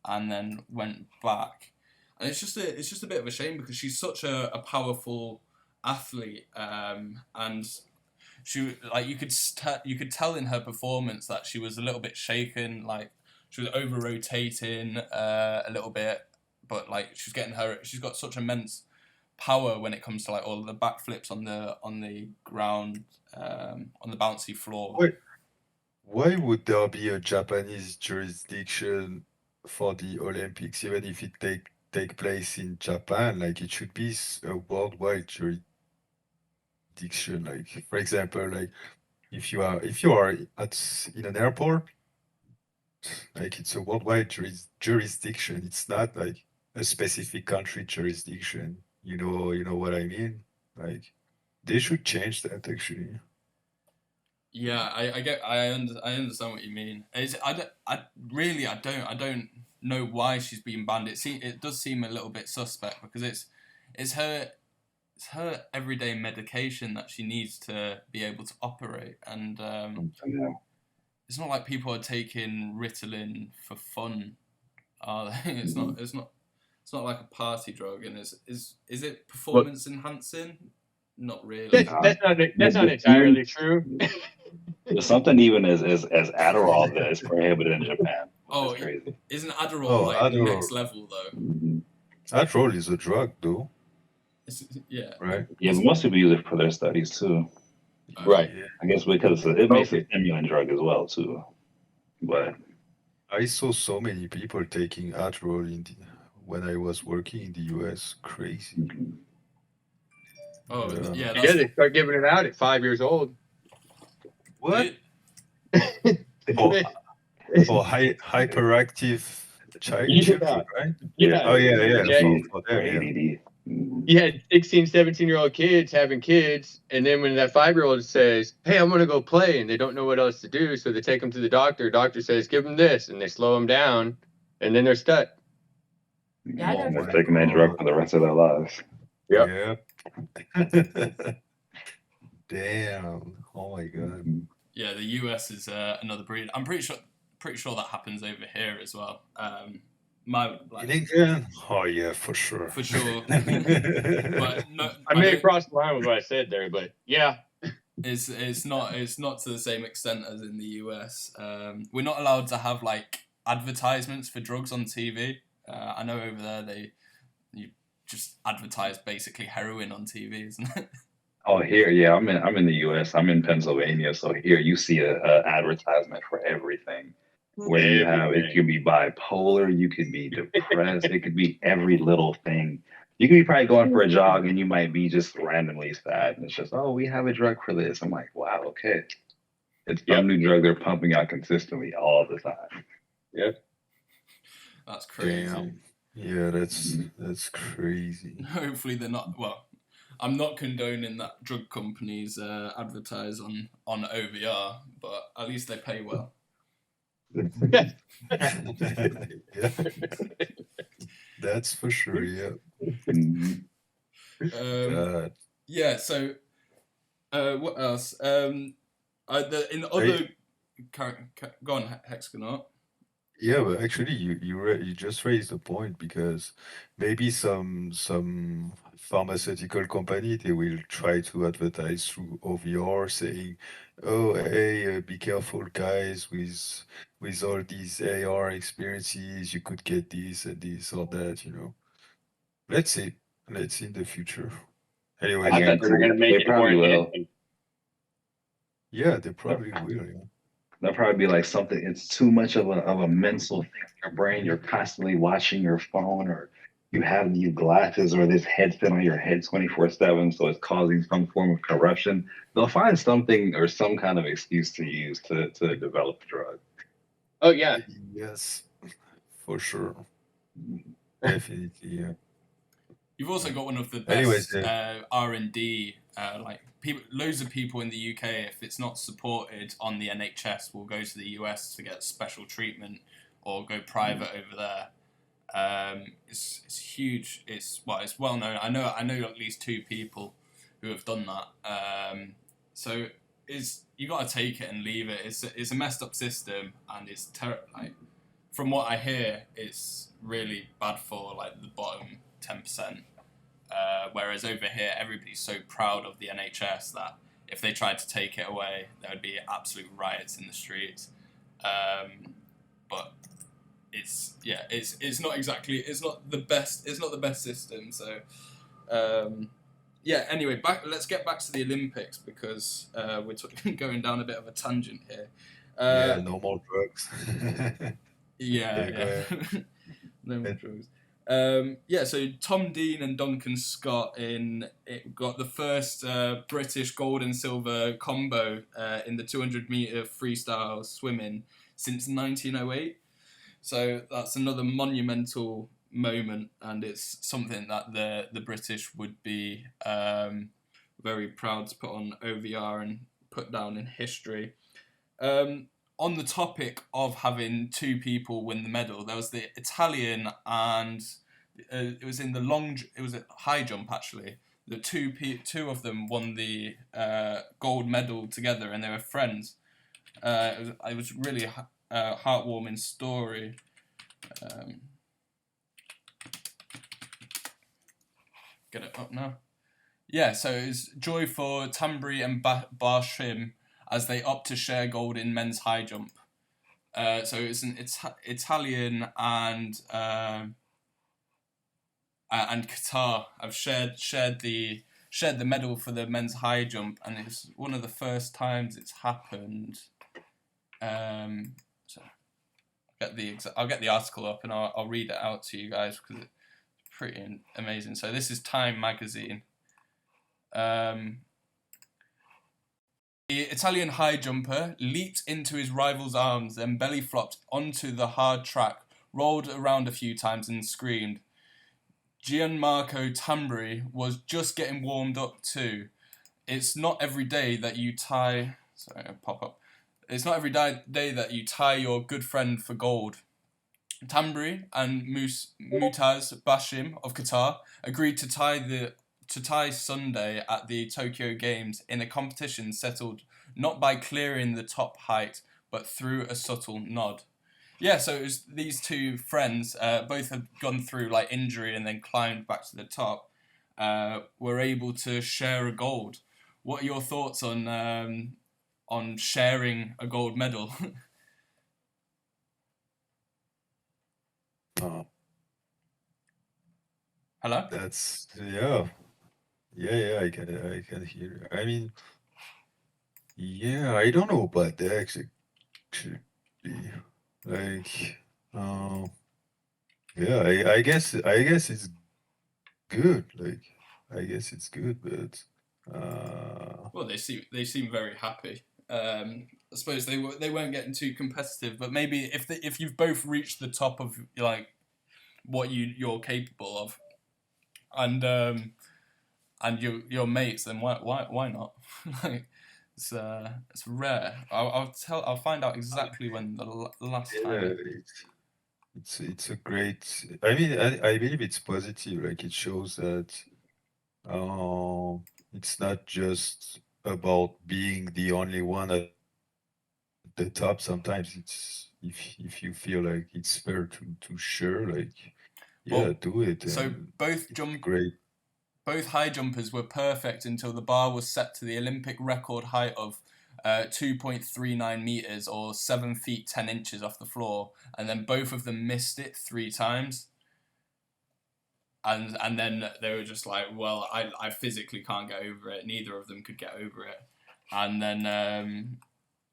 Speaker 1: and then went back. And it's just a bit of a shame because she's such a powerful athlete, and she like you could tell in her performance that she was a little bit shaken, like she was over rotating a little bit, but like she's got such immense power when it comes to like all the backflips on the ground, on the bouncy floor.
Speaker 2: Why would there be a Japanese jurisdiction for the Olympics, even if it take place in Japan? Like it should be a worldwide jurisdiction. Like for example, like if you are in an airport, like it's a worldwide jurisdiction. It's not like a specific country jurisdiction. You know what I mean? Like They should change that actually.
Speaker 1: Yeah, I understand what you mean. I don't know why she's being banned. It does seem a little bit suspect because it's her everyday medication that she needs to be able to operate, and it's not like people are taking Ritalin for fun. Are they? It's not like a party drug, and is it performance enhancing? Not really.
Speaker 8: That's not entirely true.
Speaker 6: There's something even as Adderall that is prohibited in Japan.
Speaker 1: Oh,
Speaker 6: That's crazy.
Speaker 1: Isn't Adderall
Speaker 2: Adderall.
Speaker 1: next level though?
Speaker 2: Adderall is a drug, though,
Speaker 1: Yeah.
Speaker 2: right?
Speaker 6: Yeah, but most people use it for their studies too.
Speaker 8: Right.
Speaker 2: Yeah.
Speaker 6: I guess because it makes a stimulant drug as well too. But
Speaker 2: I saw so many people taking Adderall when I was working in the US. Crazy.
Speaker 1: Oh, yeah.
Speaker 8: Yeah, they start giving it out at 5 years old.
Speaker 2: What? For hyperactive child
Speaker 8: Yeah.
Speaker 2: children, right?
Speaker 8: Yeah.
Speaker 2: Oh yeah.
Speaker 8: Yeah.
Speaker 2: For them, yeah.
Speaker 6: ADD.
Speaker 8: You had 16, 17-year-old kids having kids, and then when that 5-year-old says, "Hey, I'm going to go play," and they don't know what else to do, so they take them to the doctor. Doctor says, "Give them this," and they slow them down, and then they're stuck.
Speaker 4: Yeah, I
Speaker 2: Oh
Speaker 4: never-
Speaker 6: They're taking that drug for the rest of their lives.
Speaker 8: Yep.
Speaker 2: Yep. Damn. Oh my god.
Speaker 1: Yeah, the US is another breed. I'm pretty sure that happens over here as well.
Speaker 2: In England? Oh yeah, for sure.
Speaker 1: For sure. But no,
Speaker 8: I may have crossed the line with what I said there, but yeah.
Speaker 1: It's not to the same extent as in the US. We're not allowed to have like advertisements for drugs on TV. I know over there you just advertise basically heroin on TV, isn't it?
Speaker 6: Oh, here, yeah, I'm in the U.S. I'm in Pennsylvania, so here you see a advertisement for everything. Where you have it could be bipolar, you could be depressed, it could be every little thing. You could be probably going for a jog and you might be just randomly sad, and it's just, oh, we have a drug for this. I'm like, wow, okay. It's some new drug they're pumping out consistently all the time.
Speaker 8: Yep.
Speaker 1: That's crazy.
Speaker 2: Damn. Yeah, that's crazy.
Speaker 1: Hopefully they're not. Well, I'm not condoning that drug companies advertise on OVR, but at least they pay well.
Speaker 2: Yeah. That's for sure, yeah. God.
Speaker 1: Yeah, so what else? In other... Go on, Hexgonaut.
Speaker 2: Yeah, but actually, you just raised a point because maybe some pharmaceutical company they will try to advertise through OVR saying, "Oh, hey, be careful, guys, with all these AR experiences, you could get this and this or that, you know." Let's see in the future. Anyway,
Speaker 8: I think they're going to make
Speaker 6: They
Speaker 8: it more
Speaker 6: probably will.
Speaker 8: enhancing.
Speaker 2: yeah, they probably will. Yeah.
Speaker 6: That'll probably be like something. It's too much of a mental thing in your brain. You're constantly watching your phone, or you have these glasses or this headset on your head 24/7, so it's causing some form of corruption. They'll find something or some kind of excuse to use to develop the drug.
Speaker 8: Oh, yeah.
Speaker 2: Yes, for sure. Definitely, yeah.
Speaker 1: You've also got one of the
Speaker 2: Anyways,
Speaker 1: best R&D, like loads of people in the UK, if it's not supported on the NHS, will go to the US to get special treatment or go private over there. It's huge. It's well known. I know at least 2 people who have done that. So you got to take it and leave it. It's a messed up system, and it's like, from what I hear, it's really bad for like the bottom 10%. Whereas over here, everybody's so proud of the NHS that if they tried to take it away, there would be absolute riots in the streets. But it's not the best system. So anyway, let's get back to the Olympics because we're going down a bit of a tangent here.
Speaker 2: Yeah, no more drugs.
Speaker 1: Yeah. No more drugs. So Tom Dean and Duncan Scott got the first British gold and silver combo in the 200-meter freestyle swimming since 1908. So that's another monumental moment, and it's something that the British would be very proud to put on OVR and put down in history. On the topic of having two people win the medal, there was the Italian and it was in the it was a high jump actually. The two of them won the gold medal together, and they were friends. It was really heartwarming story. Get it up now. Yeah, so it was joy for Tambri and Barshim as they opt to share gold in men's high jump. So it's an Italian and Qatar have shared the medal for the men's high jump, and it's one of the first times it's happened. So I'll get the article up and I'll read it out to you guys because it's pretty amazing. So this is Time magazine. The Italian high jumper leaped into his rival's arms, then belly flopped onto the hard track, rolled around a few times and screamed. Gianmarco Tambri was just getting warmed up too. It's not every day that you tie... Sorry, I'll pop up. It's not every day that you tie your good friend for gold. Tambri and Mutaz Bashim of Qatar agreed to tie Sunday at the Tokyo Games in a competition settled not by clearing the top height, but through a subtle nod. Yeah, so it was these two friends, both had gone through like injury and then climbed back to the top, were able to share a gold. What are your thoughts on sharing a gold medal? Hello?
Speaker 2: That's yeah. I can hear. I mean, yeah, I don't know about that actually. Like, yeah, I guess it's good. Like, I guess it's good, but
Speaker 1: well, they seem very happy. I suppose they weren't getting too competitive, but maybe if you've both reached the top of like what you're capable of, and your mates, then why not? Like, it's rare. I'll find out exactly when the last
Speaker 2: yeah,
Speaker 1: time.
Speaker 2: it's a great. I mean, I believe it's positive. Like, it shows that it's not just about being the only one at the top. Sometimes it's if you feel like it's fair to share, like, yeah,
Speaker 1: Well,
Speaker 2: do it.
Speaker 1: So
Speaker 2: And
Speaker 1: both
Speaker 2: it's great.
Speaker 1: both high jumpers were perfect until the bar was set to the Olympic record height of 2.39 meters or 7 feet 10 inches off the floor, and then both of them missed it 3 times. And then they were just like, well, I physically can't get over it. Neither of them could get over it. And then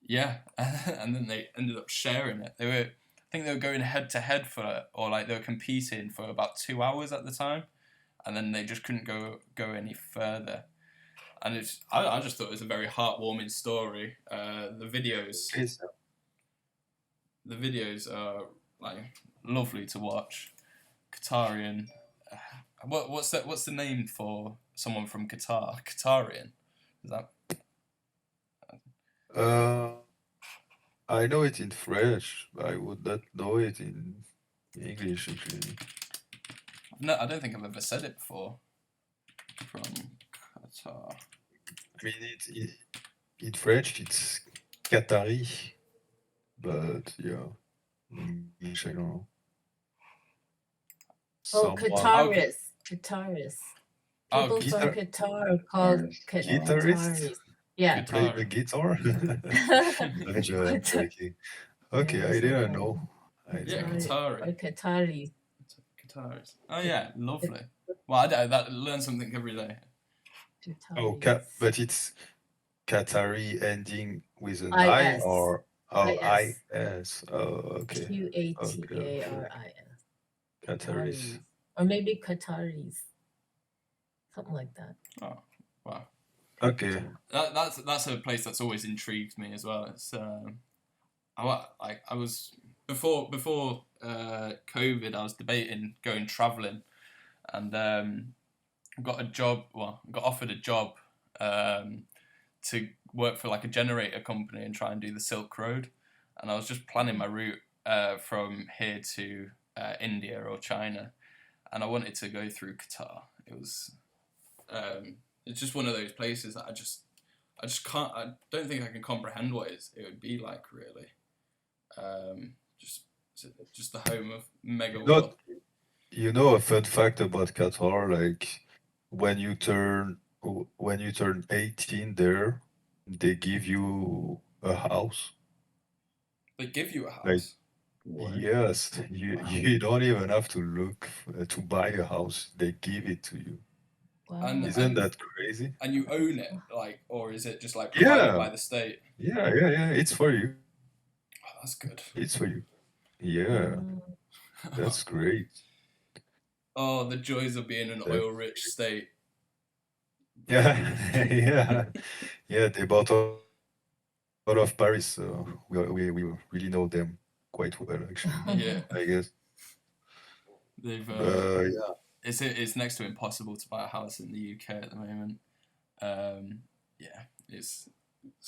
Speaker 1: yeah, and then they ended up sharing it. I think they were going head to head or like they were competing for about 2 hours at the time, and then they just couldn't go any further. And I just thought it was a very heartwarming story. The videos are like lovely to watch. Qatarian. What's the name for someone from Qatar? Qatarian. Is that?
Speaker 2: I know it in French. I would not know it in English actually.
Speaker 1: No, I don't think I've ever said it before. From Qatar.
Speaker 2: I mean, in French it's Qatari, but yeah, in English I don't know.
Speaker 4: Oh, Qataris. Qataris. People from Qatar are called Qataris. Yeah.
Speaker 2: Play the guitar. I'm joking. Okay, I didn't know.
Speaker 4: Qataris.
Speaker 1: Qataris. Oh yeah, lovely. Well, I learn something every day.
Speaker 2: Oh, but it's Qatari ending with an I or IS. Oh, okay.
Speaker 4: Qataris.
Speaker 2: Qataris.
Speaker 4: Or maybe Qataris. Something like that.
Speaker 1: Oh, wow.
Speaker 2: Okay.
Speaker 1: That's a place that's always intrigued me as well. It's I was before COVID, I was debating going traveling, and got offered a job to work for like a generator company and try and do the Silk Road. And I was just planning my route from here to India or China, and I wanted to go through Qatar. It was it's just one of those places that I just can't. I don't think I can comprehend what it would be like, really. Just the home of mega world.
Speaker 2: You know a fun fact about Qatar, like when you turn 18 there, they give you a house.
Speaker 1: They give you a house.
Speaker 2: Like, yes, you don't even have to look to buy a house. They give it to you.
Speaker 4: Wow.
Speaker 2: Isn't that crazy?
Speaker 1: And you own it, like, or is it just like provided by the state?
Speaker 2: Yeah. It's for you.
Speaker 1: Oh, that's good.
Speaker 2: It's for you. Yeah, that's great.
Speaker 1: Oh, the joys of being an oil-rich state.
Speaker 2: Yeah. They bought out of Paris, so we really know them quite well, actually.
Speaker 1: Yeah,
Speaker 2: I guess.
Speaker 1: they've.
Speaker 2: Yeah.
Speaker 1: It's next to impossible to buy a house in the UK at the moment. Yeah, it's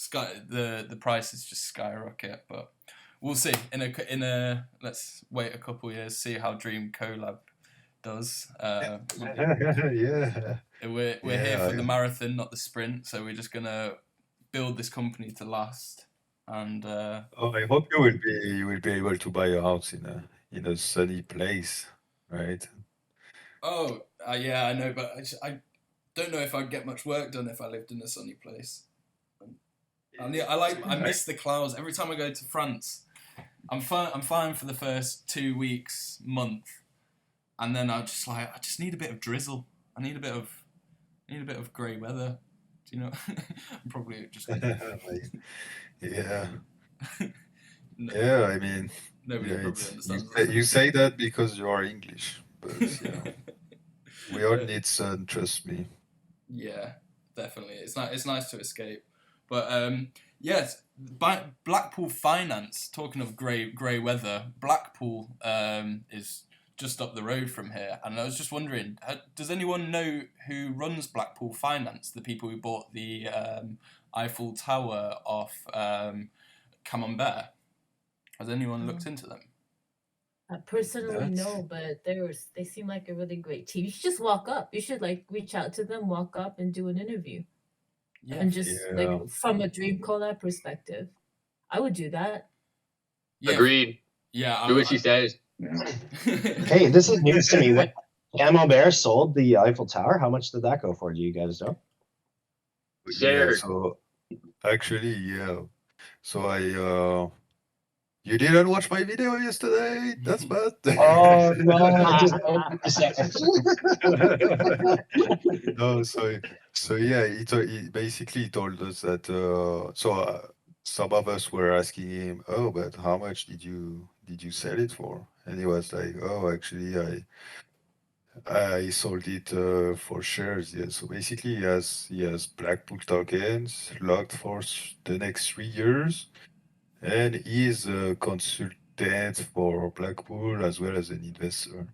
Speaker 1: the prices just skyrocket, but we'll see. In a let's wait a couple of years, see how Dream Kollab does.
Speaker 2: Yeah.
Speaker 1: We're here for the marathon, not the sprint. So we're just gonna build this company to last. And
Speaker 2: I hope you will be able to buy a house in a sunny place, right?
Speaker 1: Oh, yeah, I know, but I don't know if I'd get much work done if I lived in a sunny place. I miss the clouds. Every time I go to France, I'm fine for the first 2 weeks, month, and then I just need a bit of drizzle. I need a bit of grey weather. Do you know? I'm probably just.
Speaker 2: Yeah.
Speaker 1: No,
Speaker 2: Yeah, I mean,
Speaker 1: nobody
Speaker 2: yeah,
Speaker 1: probably understands.
Speaker 2: you say that because you are English, but we all need sun, trust me.
Speaker 1: Yeah, definitely. It's nice to escape. But yes, Blackpool Finance. Talking of grey weather, Blackpool is just up the road from here, and I was just wondering, does anyone know who runs Blackpool Finance? The people who bought the Eiffel Tower off Camembert. Has anyone looked into them?
Speaker 4: Personally, no, but they seem like a really great team. You should just walk up. You should like reach out to them, walk up, and do an interview.
Speaker 1: Yeah.
Speaker 4: And just like from a Dream Kollab perspective, I would do that.
Speaker 1: Yeah.
Speaker 8: Agreed.
Speaker 1: Yeah.
Speaker 8: Do what she says.
Speaker 5: Hey, this is news to me. When Camembert sold the Eiffel Tower, how much did that go for? Do you guys know?
Speaker 8: Shared.
Speaker 2: Yeah, so actually, yeah. So you didn't watch my video yesterday? That's bad.
Speaker 5: Oh no!
Speaker 2: No, so yeah, he basically told us that. Some of us were asking him, "Oh, but how much did you sell it for?" And he was like, "Oh, actually, I sold it for shares." Yeah. So basically, he has Blackpool tokens locked for the next 3 years, and he's a consultant for Blackpool as well as an investor.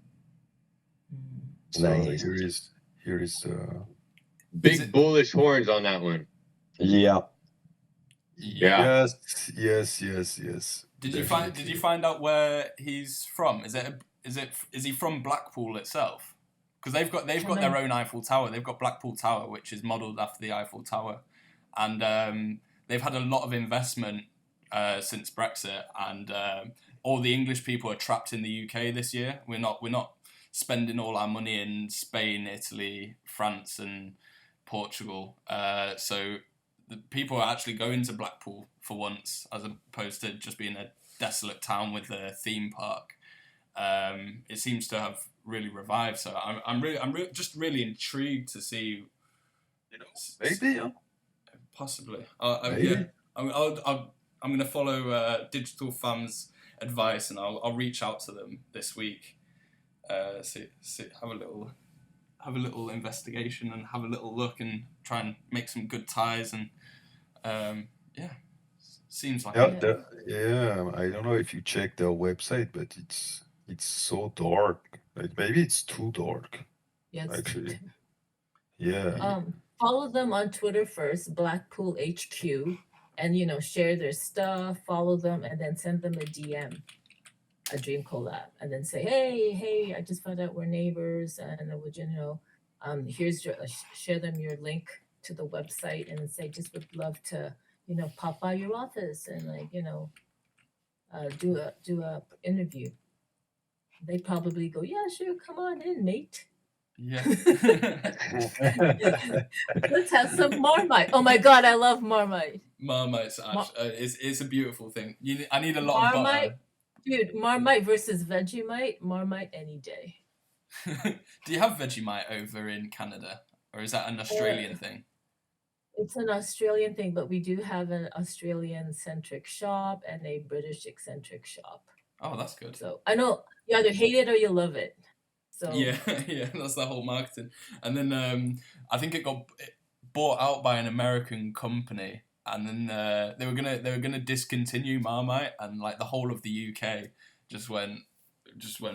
Speaker 2: So
Speaker 5: Nice.
Speaker 2: here is
Speaker 8: Big bullish horns on that one.
Speaker 5: Yeah.
Speaker 8: Yeah.
Speaker 2: Yes.
Speaker 1: Did you find out where he's from? Is he from Blackpool itself? Because they've got their own Eiffel Tower. They've got Blackpool Tower, which is modelled after the Eiffel Tower, and they've had a lot of investment since Brexit, and all the English people are trapped in the UK this year. We're not spending all our money in Spain, Italy, France, and Portugal. So the people are actually going to Blackpool for once, as opposed to just being a desolate town with a theme park. It seems to have really revived. So I'm really intrigued to see.
Speaker 2: Maybe, yeah.
Speaker 1: Possibly.
Speaker 2: Maybe.
Speaker 1: Yeah. I'm going to follow Digital Fam's advice, and I'll reach out to them this week. Have a little investigation and have a little look and try and make some good ties, and seems like
Speaker 2: I don't know if you checked their website, but it's so dark. Like maybe it's too dark.
Speaker 4: Yeah.
Speaker 2: Actually. Yeah.
Speaker 4: follow them on Twitter first, Blackpool HQ, and share their stuff, follow them, and then send them a DM, a Dream Collab, and then say, hey, I just found out we're neighbors, and would here's your share them your link to the website, and say just would love to pop by your office and do a interview. They probably go, yeah, sure, come on in, mate.
Speaker 1: Yeah.
Speaker 4: Let's have some Marmite. Oh my God, I love Marmite.
Speaker 1: Marmite's it's a beautiful thing. I need a lot of butter.
Speaker 4: Dude, Marmite versus Vegemite, Marmite any day.
Speaker 1: Do you have Vegemite over in Canada, or is that an Australian thing?
Speaker 4: It's an Australian thing, but we do have an Australian-centric shop and a British-eccentric shop.
Speaker 1: Oh, that's good.
Speaker 4: So I know you either hate it or you love it. So
Speaker 1: yeah, that's the whole marketing. And then I think it got bought out by an American company, and then they were gonna discontinue Marmite, and like the whole of the UK just went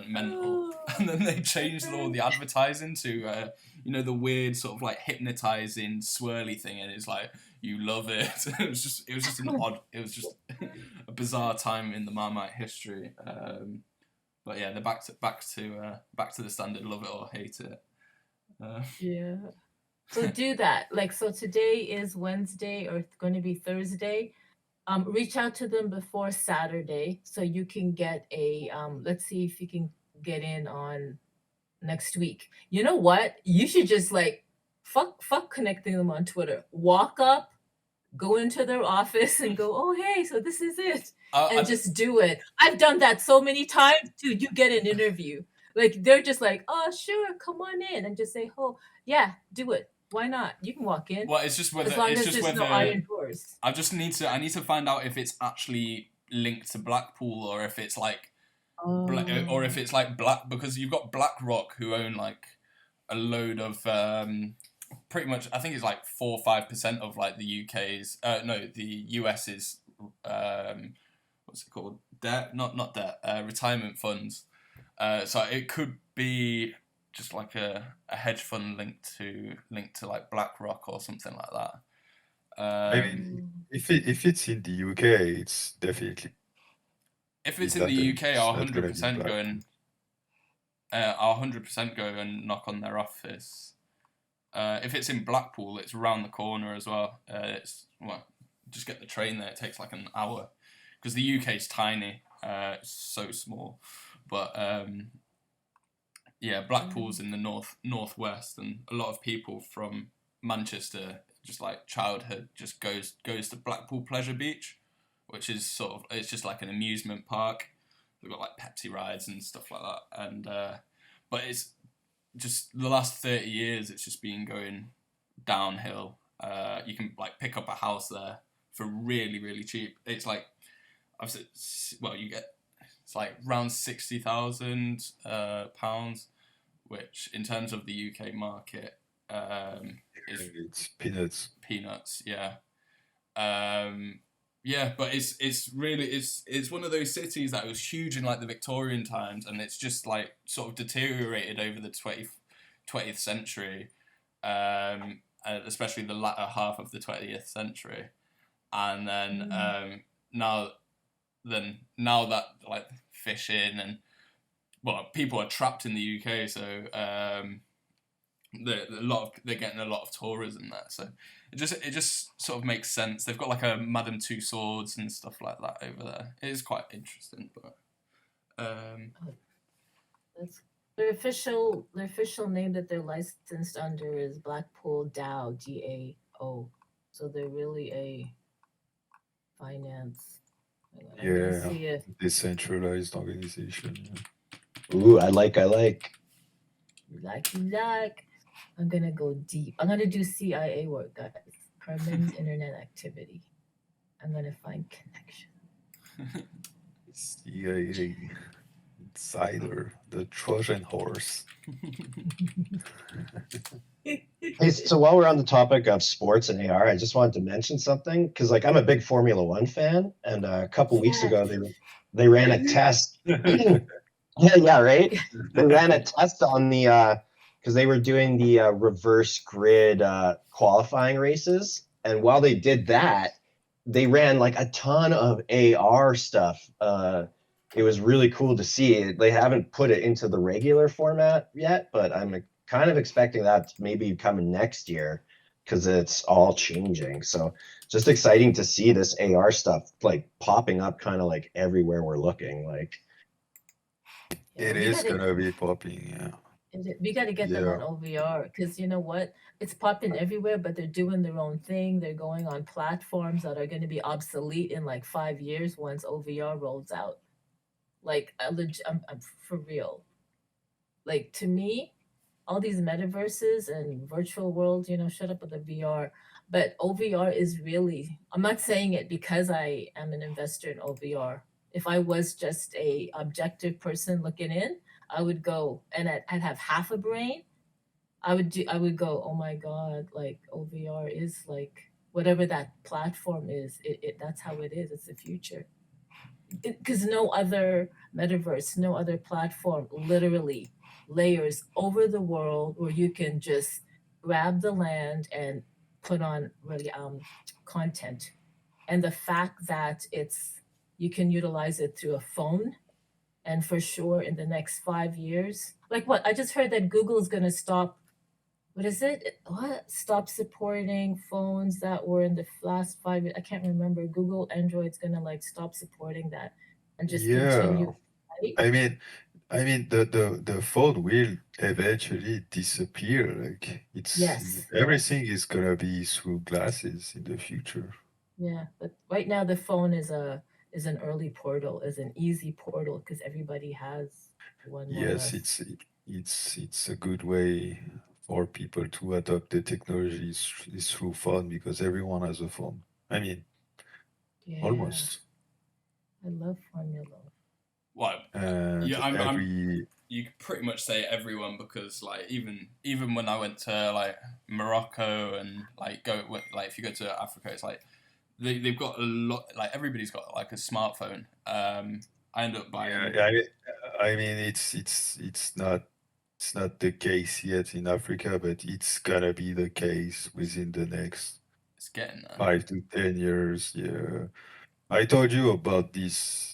Speaker 1: mental. And then they changed all the advertising to the weird sort of like hypnotizing swirly thing, and it's like you love it. it was just a bizarre time in the Marmite history. But yeah, they're back to the standard, love it or hate it.
Speaker 4: Yeah. So do that. So today is Wednesday, or it's going to be Thursday. Reach out to them before Saturday so you can get a let's see if you can get in on next week. You know what? You should just fuck connecting them on Twitter. Walk up, go into their office and go, oh hey, so this is it. And just do it. I've done that so many times, dude. You get an interview. They're just like, oh sure, come on in, and just say, oh yeah, do it. Why not? You can walk in.
Speaker 1: Well, it's just whether
Speaker 4: as long as there's no iron doors.
Speaker 1: I need to find out if it's actually linked to Blackpool, or if it's like, or if it's like Black, because you've got BlackRock who own like a load of pretty much, I think it's like 4 or 5% of like the UK's the US's what's it called, debt, not debt, retirement funds. So it could be just like a hedge fund linked to like BlackRock or something like that.
Speaker 2: Maybe if it's in the UK, it's definitely.
Speaker 1: If it's in the UK, I'll 100% go and I'll 100% go and knock on their office. If it's in Blackpool, it's around the corner as well. Just get the train there. It takes like an hour, because the UK is tiny. It's so small, but Blackpool's in the northwest, and a lot of people from Manchester, just like childhood, just goes to Blackpool Pleasure Beach, which is it's just like an amusement park. They've got like Pepsi rides and stuff like that, and but it's just the last 30 years it's just been going downhill. You can like pick up a house there for really, really cheap. It's like it's like around £60,000, which in terms of the UK market
Speaker 2: it's peanuts.
Speaker 1: Peanuts, yeah. But it's one of those cities that was huge in like the Victorian times, and it's just like sort of deteriorated over the 20th century, especially the latter half of the 20th century, and then now that like fishing and people are trapped in the UK, so they're getting a lot of tourism there, so it just sort of makes sense. They've got like a Madame Tussauds and stuff like that over there. It is quite interesting, but
Speaker 4: that's their official name that they're licensed under is Blackpool DAO, DAO. So they're really a finance.
Speaker 2: Decentralized organization.
Speaker 5: Ooh, I like.
Speaker 4: You like. I'm gonna go deep. I'm gonna do CIA work, guys. Permanent internet activity. I'm gonna find connection.
Speaker 2: CIA insider, the Trojan horse.
Speaker 5: Hey, so while we're on the topic of sports and AR, I just wanted to mention something, because like I'm a big Formula One fan, and a couple weeks ago they ran a test. Yeah, right. They ran a test on the because they were doing the reverse grid qualifying races. And while they did that, they ran like a ton of AR stuff. It was really cool to see. They haven't put it into the regular format yet, but I'm kind of expecting that to maybe coming next year because it's all changing. So just exciting to see this AR stuff like popping up kind of like everywhere we're looking. Like
Speaker 4: Yeah,
Speaker 2: It
Speaker 4: we
Speaker 2: is
Speaker 4: gotta
Speaker 2: gonna be popping, yeah.
Speaker 4: we gotta get them on
Speaker 2: Yeah.
Speaker 4: OVR because you know what? It's popping everywhere, but they're doing their own thing. They're going on platforms that are going to be obsolete in like 5 years once OVR rolls out. Like, I'm for real. Like to me, all these metaverses and virtual worlds, shut up with the VR. But OVR is really, I'm not saying it because I am an investor in OVR. If I was just a objective person looking in, I would go and I'd have half a brain. I would go, oh my God, like OVR is like whatever that platform is, that's how it is. It's the future. Because no other metaverse, no other platform literally layers over the world where you can just grab the land and put on really content. And the fact that you can utilize it through a phone, and for sure in the next 5 years, like what I just heard that Google is going to stop. What is it? What? Stop supporting phones that were in the last 5 years. I can't remember. Google Android's gonna like stop supporting that and just continue,
Speaker 2: Yeah.
Speaker 4: right?
Speaker 2: I mean, the phone will eventually disappear. Like
Speaker 4: Yes, yes,
Speaker 2: everything is gonna be through glasses in the future.
Speaker 4: yeah. But right now the phone is an early portal, is an easy portal because everybody has one more or
Speaker 2: Yes,
Speaker 4: less.
Speaker 2: it's a good way for people to adopt the technology is through phone because everyone has a phone. I mean,
Speaker 4: Yeah,
Speaker 2: almost.
Speaker 4: I love Formula.
Speaker 1: Well,
Speaker 2: And
Speaker 1: yeah, I'm
Speaker 2: every
Speaker 1: you could pretty much say everyone because like even when I went to like Morocco and like like if you go to Africa, it's like they've got a lot, like everybody's got like a smartphone. I end up
Speaker 2: yeah,
Speaker 1: buying.
Speaker 2: I mean it's not the case yet in Africa, but it's gonna be the case within the next
Speaker 1: It's getting there.
Speaker 2: 5 to 10 years. Yeah. I told you about this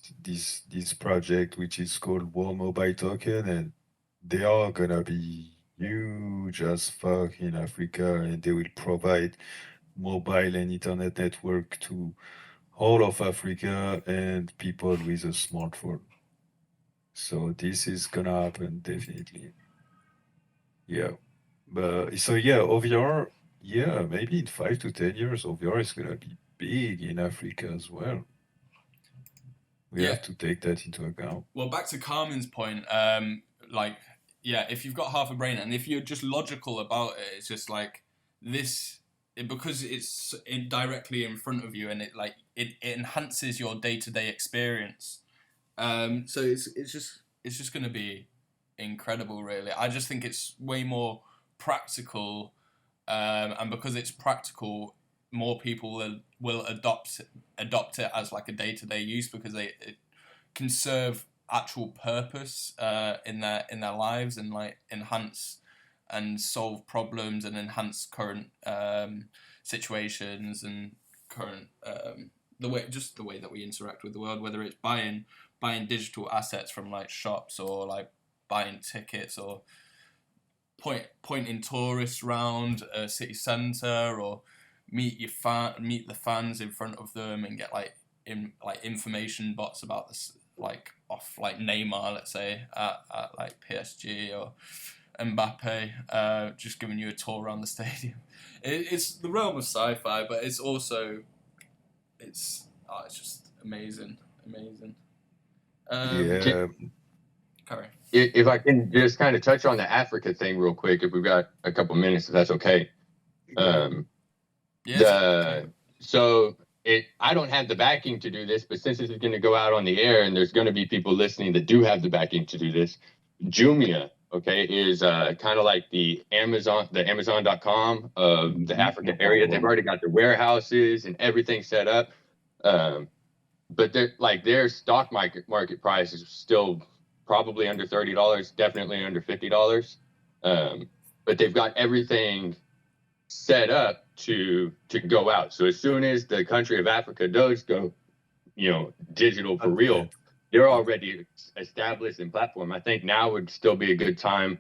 Speaker 2: project which is called World Mobile Token, and they are gonna be huge as fuck in Africa, and they will provide mobile and internet network to all of Africa and people with a smartphone. So this is gonna happen definitely. Yeah. But so yeah, OVR, yeah, maybe in 5 to 10 years, OVR is gonna be big in Africa as well. We
Speaker 1: Yeah.
Speaker 2: have to take that into account.
Speaker 1: Well, back to Carmen's point, like, yeah, if you've got half a brain and if you're just logical about it, it's just like because it's directly in front of you and it enhances your day-to-day experience. So it's just going to be incredible, really. I just think it's way more practical, and because it's practical, more people will adopt it as like a day-to-day use because it can serve actual purpose in their lives and like enhance and solve problems and enhance current situations and current the way that we interact with the world, whether it's buying digital assets from like shops or like buying tickets or pointing tourists around a city centre or meet the fans in front of them and get like information bots about this like off like Neymar, let's say at like PSG or Mbappe, just giving you a tour around the stadium. It's the realm of sci-fi, but it's also it's just amazing.
Speaker 2: Yeah.
Speaker 1: Carry.
Speaker 8: If I can just kind of touch on the Africa thing real quick, if we've got a couple minutes, if that's okay.
Speaker 1: Yes.
Speaker 8: I don't have the backing to do this, but since this is going to go out on the air and there's going to be people listening that do have the backing to do this, Jumia, okay, is kind of like the Amazon.com of the African area. They've already got their warehouses and everything set up. But their stock market price is still probably under $30, definitely under $50. but they've got everything set up to go out. So as soon as the country of Africa does go, digital for real, they're already established in platform. I think now would still be a good time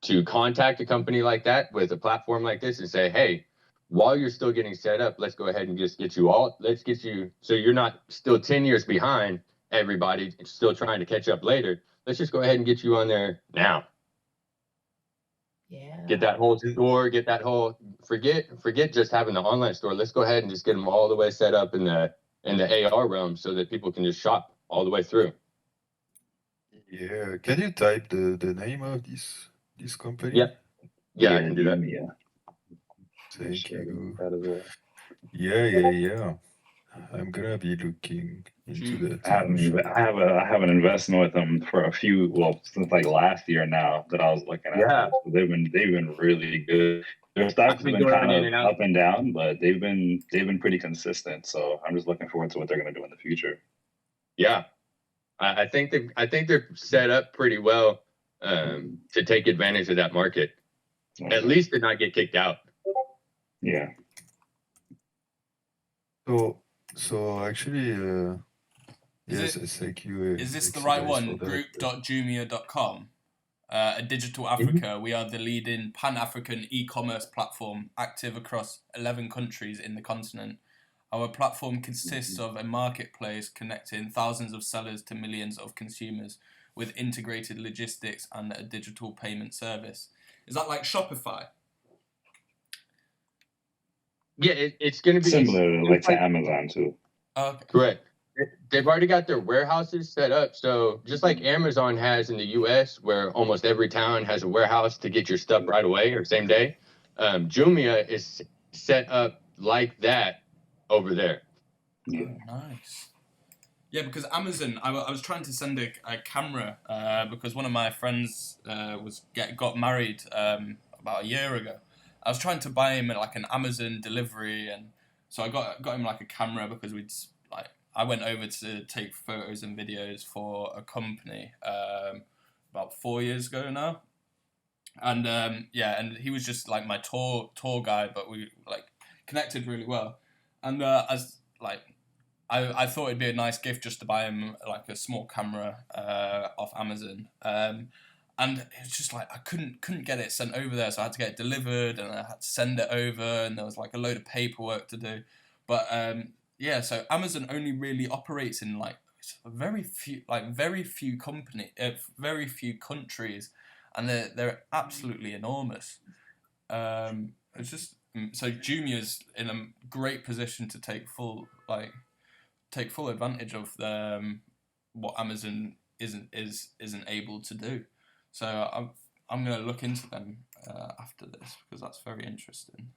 Speaker 8: to contact a company like that with a platform like this and say, hey, while you're still getting set up, let's go ahead and just let's get you, so you're not still 10 years behind everybody, still trying to catch up later. Let's just go ahead and get you on there now.
Speaker 4: Yeah.
Speaker 8: Get that whole store, get that whole, forget just having the online store. Let's go ahead and just get them all the way set up in the AR realm so that people can just shop all the way through.
Speaker 2: Yeah. Can you type the name of this company?
Speaker 8: Yeah, I can do that.
Speaker 6: Yeah.
Speaker 2: Thank you.
Speaker 6: That as well.
Speaker 2: Yeah. I'm gonna be looking into that.
Speaker 6: I have an investment with them for since like last year now that I was looking at.
Speaker 8: Yeah.
Speaker 6: They've been really good. Their stock's been kind of up and down, but they've been pretty consistent. So I'm just looking forward to what they're gonna do in the future.
Speaker 8: Yeah. I think they're set up pretty well to take advantage of that market.
Speaker 6: Okay.
Speaker 8: At least to not get kicked out.
Speaker 6: Yeah.
Speaker 2: So actually, thank you.
Speaker 1: Is this the right one? Group.jumia.com. At Digital Africa, we are the leading Pan-African e-commerce platform active across 11 countries in the continent. Our platform consists of a marketplace connecting thousands of sellers to millions of consumers with integrated logistics and a digital payment service. Is that like Shopify?
Speaker 8: Yeah, it's going to be
Speaker 6: similar to Amazon too.
Speaker 1: Okay.
Speaker 8: Correct. They've already got their warehouses set up. So just like Amazon has in the US, where almost every town has a warehouse to get your stuff right away or same day, Jumia is set up like that over there.
Speaker 6: Yeah.
Speaker 1: Oh, nice. Yeah, because Amazon, I was trying to send a camera because one of my friends got married about a year ago. I was trying to buy him like an Amazon delivery, and so I got him like a camera because I went over to take photos and videos for a company about 4 years ago now, and and he was just like my tour guide, but we like connected really well, and I thought it'd be a nice gift just to buy him like a small camera off Amazon. And it was just like I couldn't get it sent over there, so I had to get it delivered, and I had to send it over, and there was like a load of paperwork to do. But so Amazon only really operates in like very few countries, and they're absolutely enormous. It's just so Jumia's in a great position to take full advantage of what Amazon isn't able to do. So I'm going to look into them after this because that's very interesting.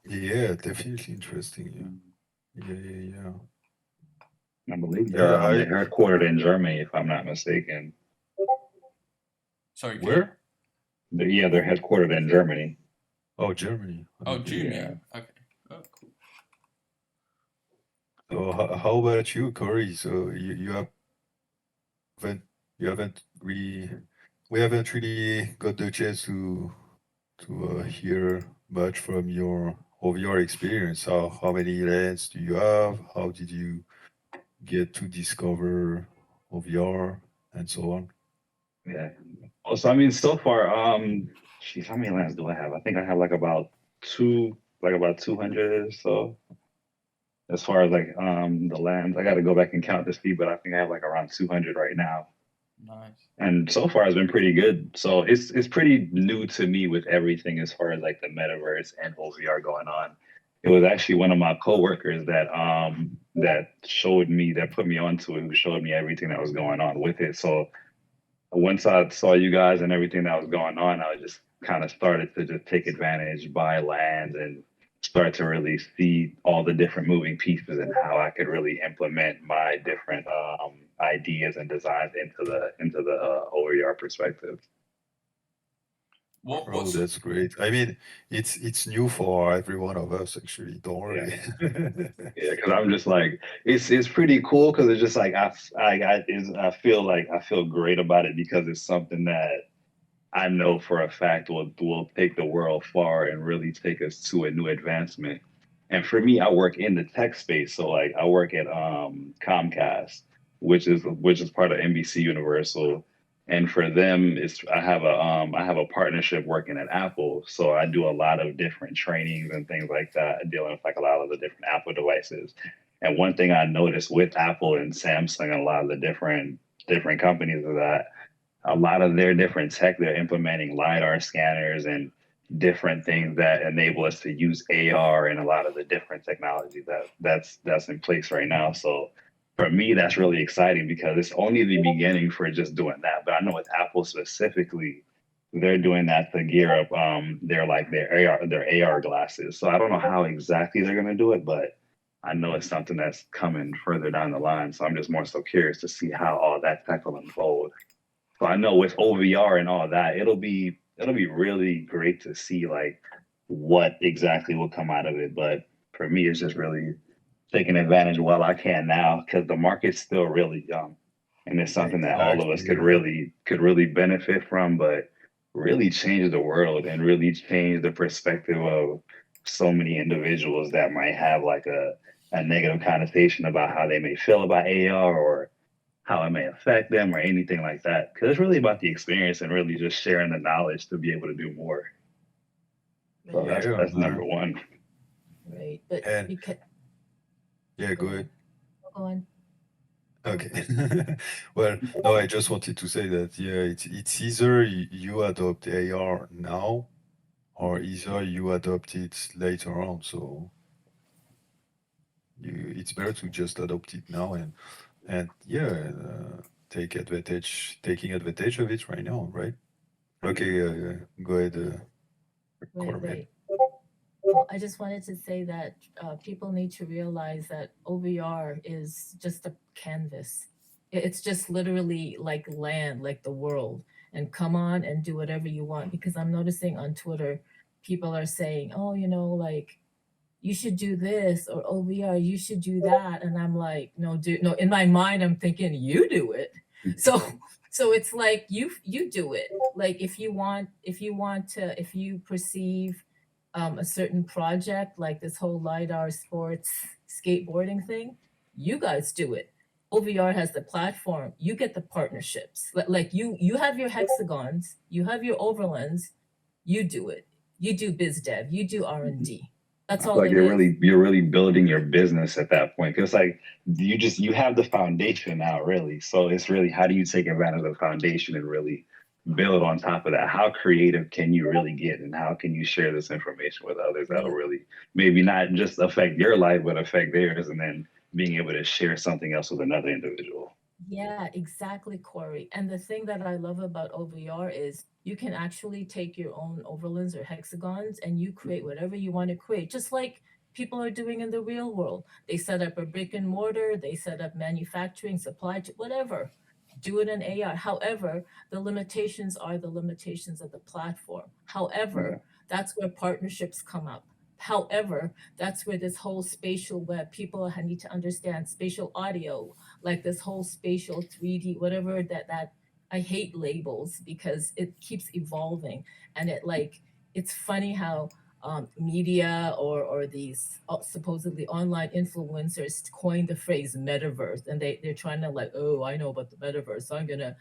Speaker 2: Yeah, definitely interesting. Yeah.
Speaker 6: I believe they're headquartered in Germany, if I'm not mistaken.
Speaker 1: Sorry,
Speaker 2: where?
Speaker 6: They're headquartered in Germany.
Speaker 2: Oh, Germany.
Speaker 1: Oh, Jumia.
Speaker 2: Yeah.
Speaker 1: Okay. Oh, cool.
Speaker 2: So how about you, Corey? So we haven't really got the chance to hear much from your experience. How many lands do you have? How did you get to discover OVR and so on?
Speaker 6: Yeah. Oh, so I mean, so far, how many lands do I have? I think I have about 200 or so. As far as the lands, I got to go back and count to see, but I think I have around 200 right now.
Speaker 1: Nice.
Speaker 6: And so far it's been pretty good. So it's pretty new to me with everything as far as the metaverse and OVR going on. It was actually one of my coworkers that put me onto it, who showed me everything that was going on with it. So once I saw you guys and everything that was going on, I just kind of started to just take advantage, buy land, and start to really see all the different moving pieces and how I could really implement my different ideas and designs into the OER perspective.
Speaker 2: Oh, that's great. I mean, it's new for every one of us, actually. Don't worry.
Speaker 6: Yeah, because I'm just it's pretty cool because it's just I feel great about it because it's something that I know for a fact will take the world far and really take us to a new advancement. And for me, I work in the tech space, so like I work at Comcast, which is part of NBC Universal. And for them, it's I have a partnership working at Apple, so I do a lot of different trainings and things like that, dealing with like a lot of the different Apple devices. And one thing I noticed with Apple and Samsung and a lot of the different companies is that a lot of their different tech, they're implementing LiDAR scanners and different things that enable us to use AR and a lot of the different technology that's in place right now. So for me, that's really exciting because it's only the beginning for just doing that. But I know with Apple specifically, they're doing that to gear up their AR glasses. So I don't know how exactly they're gonna do it, but I know it's something that's coming further down the line. So I'm just more so curious to see how all that tech will unfold. So I know with OVR and all that, it'll be really great to see like what exactly will come out of it. But for me, it's just really taking advantage while I can now because the market's still really young, and it's something that all of us
Speaker 2: Exactly.
Speaker 6: could really benefit from, but really change the world and really change the perspective of so many individuals that might have like a negative connotation about how they may feel about AR or how it may affect them or anything like that. Because it's really about the experience and really just sharing the knowledge to be able to do more. So
Speaker 4: Right.
Speaker 6: that's
Speaker 2: Yeah,
Speaker 6: that's number one.
Speaker 4: Right. But
Speaker 2: and
Speaker 4: because
Speaker 2: yeah,
Speaker 4: go
Speaker 2: go
Speaker 4: on.
Speaker 2: ahead.
Speaker 4: Go on.
Speaker 2: Okay. Well, no, I just wanted to say that yeah, it's either you adopt AR now or either you adopt it later on. So it's better to just adopt it now and yeah, taking advantage of it right now, right? Okay, go ahead,
Speaker 4: Right,
Speaker 2: Corman.
Speaker 4: right. Well, I just wanted to say that people need to realize that OVR is just a canvas. It's just literally like land, like the world, and come on and do whatever you want. Because I'm noticing on Twitter, people are saying, "Oh, like you should do this," or "OVR, you should do that," and I'm like, "No, dude, no." In my mind, I'm thinking, "You do it." So, so it's like you do it. Like if you perceive a certain project, like this whole LiDAR sports skateboarding thing, you guys do it. OVR has the platform. You get the partnerships. Like you have your hexagons, you have your overlands, you do it. You do biz dev, you do R&D. That's
Speaker 6: I feel
Speaker 4: all
Speaker 6: like
Speaker 4: it is.
Speaker 6: you're really building your business at that point. Cause like you have the foundation now, really. So it's really how do you take advantage of the foundation and really build on top of that? How creative can you really get and how can you share this information with others that'll
Speaker 4: Right.
Speaker 6: really maybe not just affect your life, but affect theirs and then being able to share something else with another individual.
Speaker 4: Yeah, exactly, Corey. And the thing that I love about OVR is you can actually take your own overlands or hexagons and you create whatever you want to create, just like people are doing in the real world. They set up a brick and mortar, they set up manufacturing, whatever. Do it in AI. However, the limitations are the limitations of the platform.
Speaker 6: Yeah.
Speaker 4: However, that's where partnerships come up. However, that's where this whole spatial web, people need to understand spatial audio, like this whole spatial 3D, whatever that I hate labels because it keeps evolving and it's funny how media or these supposedly online influencers coined the phrase metaverse and they're trying to like, oh, I know about the metaverse, so I'm gonna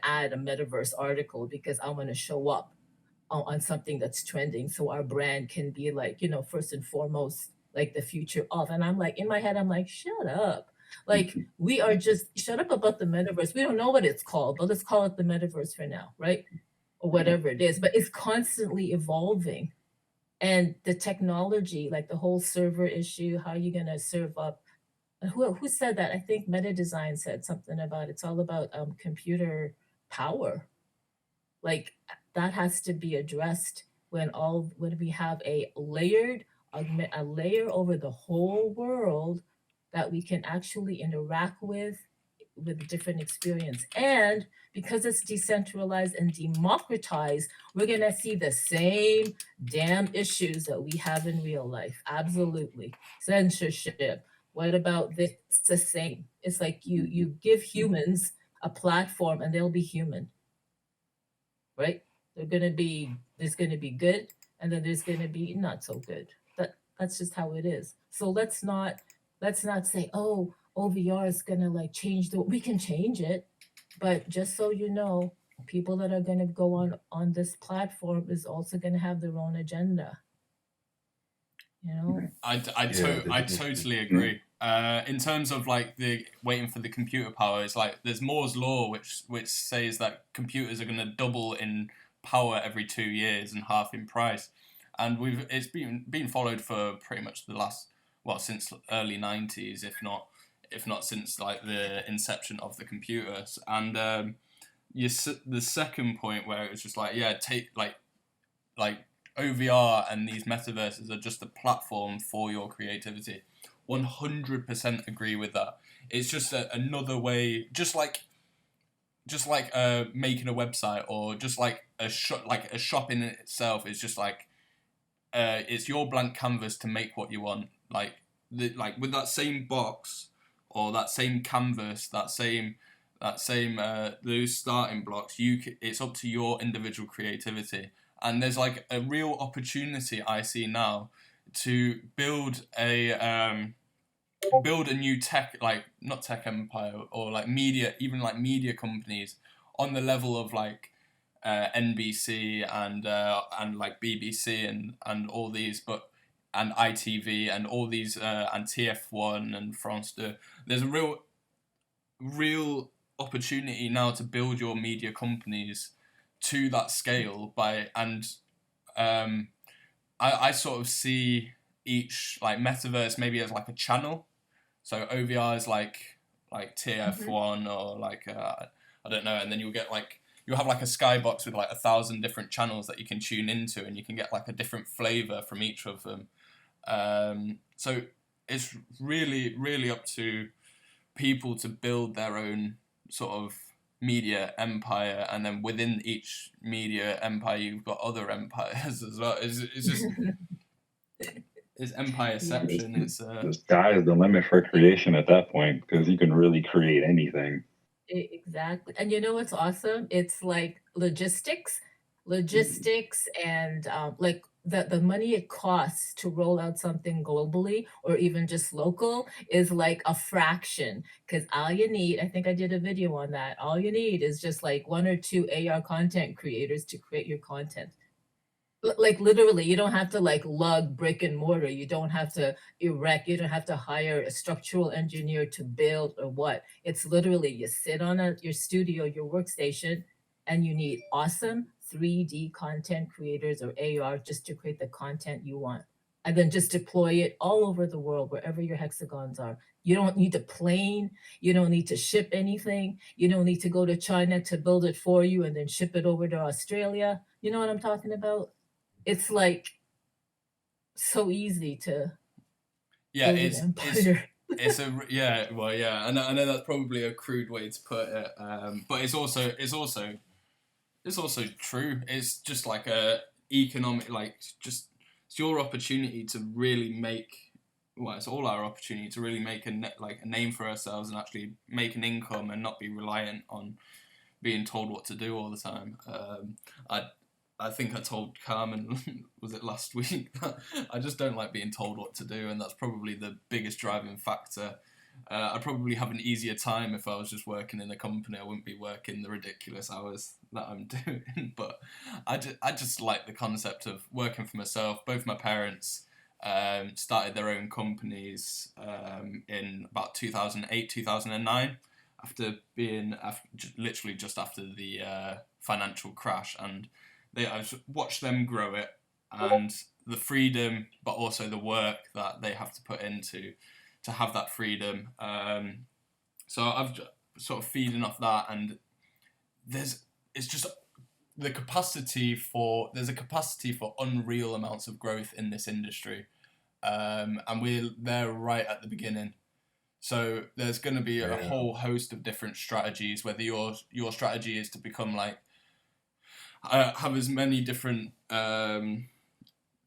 Speaker 4: add a metaverse article because I want to show up on something that's trending so our brand can be like, first and foremost, like the future of. And I'm like, in my head, I'm like, shut up. Like, we are just shut up about the metaverse. We don't know what it's called, but let's call it the metaverse for now, right? Or whatever it is. But it's constantly evolving. And the technology, like the whole server issue, how are you going to serve up? Who said that? I think Meta Design said something about it's all about computer power, like that has to be addressed when we have a layer over the whole world that we can actually interact with different experience. And because it's decentralized and democratized, we're going to see the same damn issues that we have in real life. Absolutely. Censorship. What about this? It's the same. It's like you give humans a platform and they'll be human, right? There's gonna be good, and then there's gonna be not so good. That's just how it is. So let's not say, oh, OVR is gonna like change the. We can change it, but just so you know, people that are gonna go on this platform is also gonna have their own agenda. You know.
Speaker 1: I
Speaker 2: definitely.
Speaker 1: totally agree. In terms of like the waiting for the computer power, it's like there's Moore's law, which says that computers are going to double in power every 2 years and half in price, and it's been followed for pretty much the last since early 90s, if not since like the inception of the computers. And the second point where it was just like take like OVR and these metaverses are just a platform for your creativity. 100% agree with that. It's just another way, just like making a website, or just like a shop in itself is just like it's your blank canvas to make what you want. Like with that same box or that same canvas, that same those starting blocks, it's up to your individual creativity. And there's like a real opportunity I see now to build a new tech, like not tech empire, or like media, even like media companies on the level of like NBC and like BBC and all these, and ITV and all these and TF1 and France 2. There's a real opportunity now to build your media companies to that scale I sort of see each like metaverse maybe as like a channel. So OVR is like TF1 or like I don't know, and then you'll have like a skybox with like 1,000 different channels that you can tune into, and you can get like a different flavor from each of them. So it's really up to people to build their own sort of media empire, and then within each media empire you've got other empires as well. It's just it's empireception. It's
Speaker 6: The sky is the limit for creation at that point, because you can really create anything.
Speaker 4: Exactly. And you know what's awesome? It's like logistics and like the money it costs to roll out something globally or even just local is like a fraction. Because all you need, I think I did a video on that, all you need is just like one or two AR content creators to create your content. Like literally, you don't have to like lug brick and mortar. You don't have to erect. You don't have to hire a structural engineer to build or what. It's literally you sit on your studio, your workstation, and you need awesome 3D content creators or AR just to create the content you want. And then just deploy it all over the world, wherever your hexagons are. You don't need a plane. You don't need to ship anything. You don't need to go to China to build it for you and then ship it over to Australia. You know what I'm talking about? It's like so easy to build an empire.
Speaker 1: It's and I know that's probably a crude way to put it, but it's also true. It's just like a economic, like just it's your opportunity to really make. Well, it's all our opportunity to really make a name for ourselves and actually make an income and not be reliant on being told what to do all the time. I think I told Carmen, was it last week, that I just don't like being told what to do, and that's probably the biggest driving factor. I'd probably have an easier time if I was just working in a company. I wouldn't be working the ridiculous hours that I'm doing. But I just like the concept of working for myself. Both my parents started their own companies in about 2008, 2009, literally just after the financial crash, and I've watched them grow it, and the freedom, but also the work that they have to put into to have that freedom. So I've sort of feeding off that, and there's a capacity for unreal amounts of growth in this industry, and we're there right at the beginning. So there's going to be a whole host of different strategies. Whether your strategy is to become like have as many different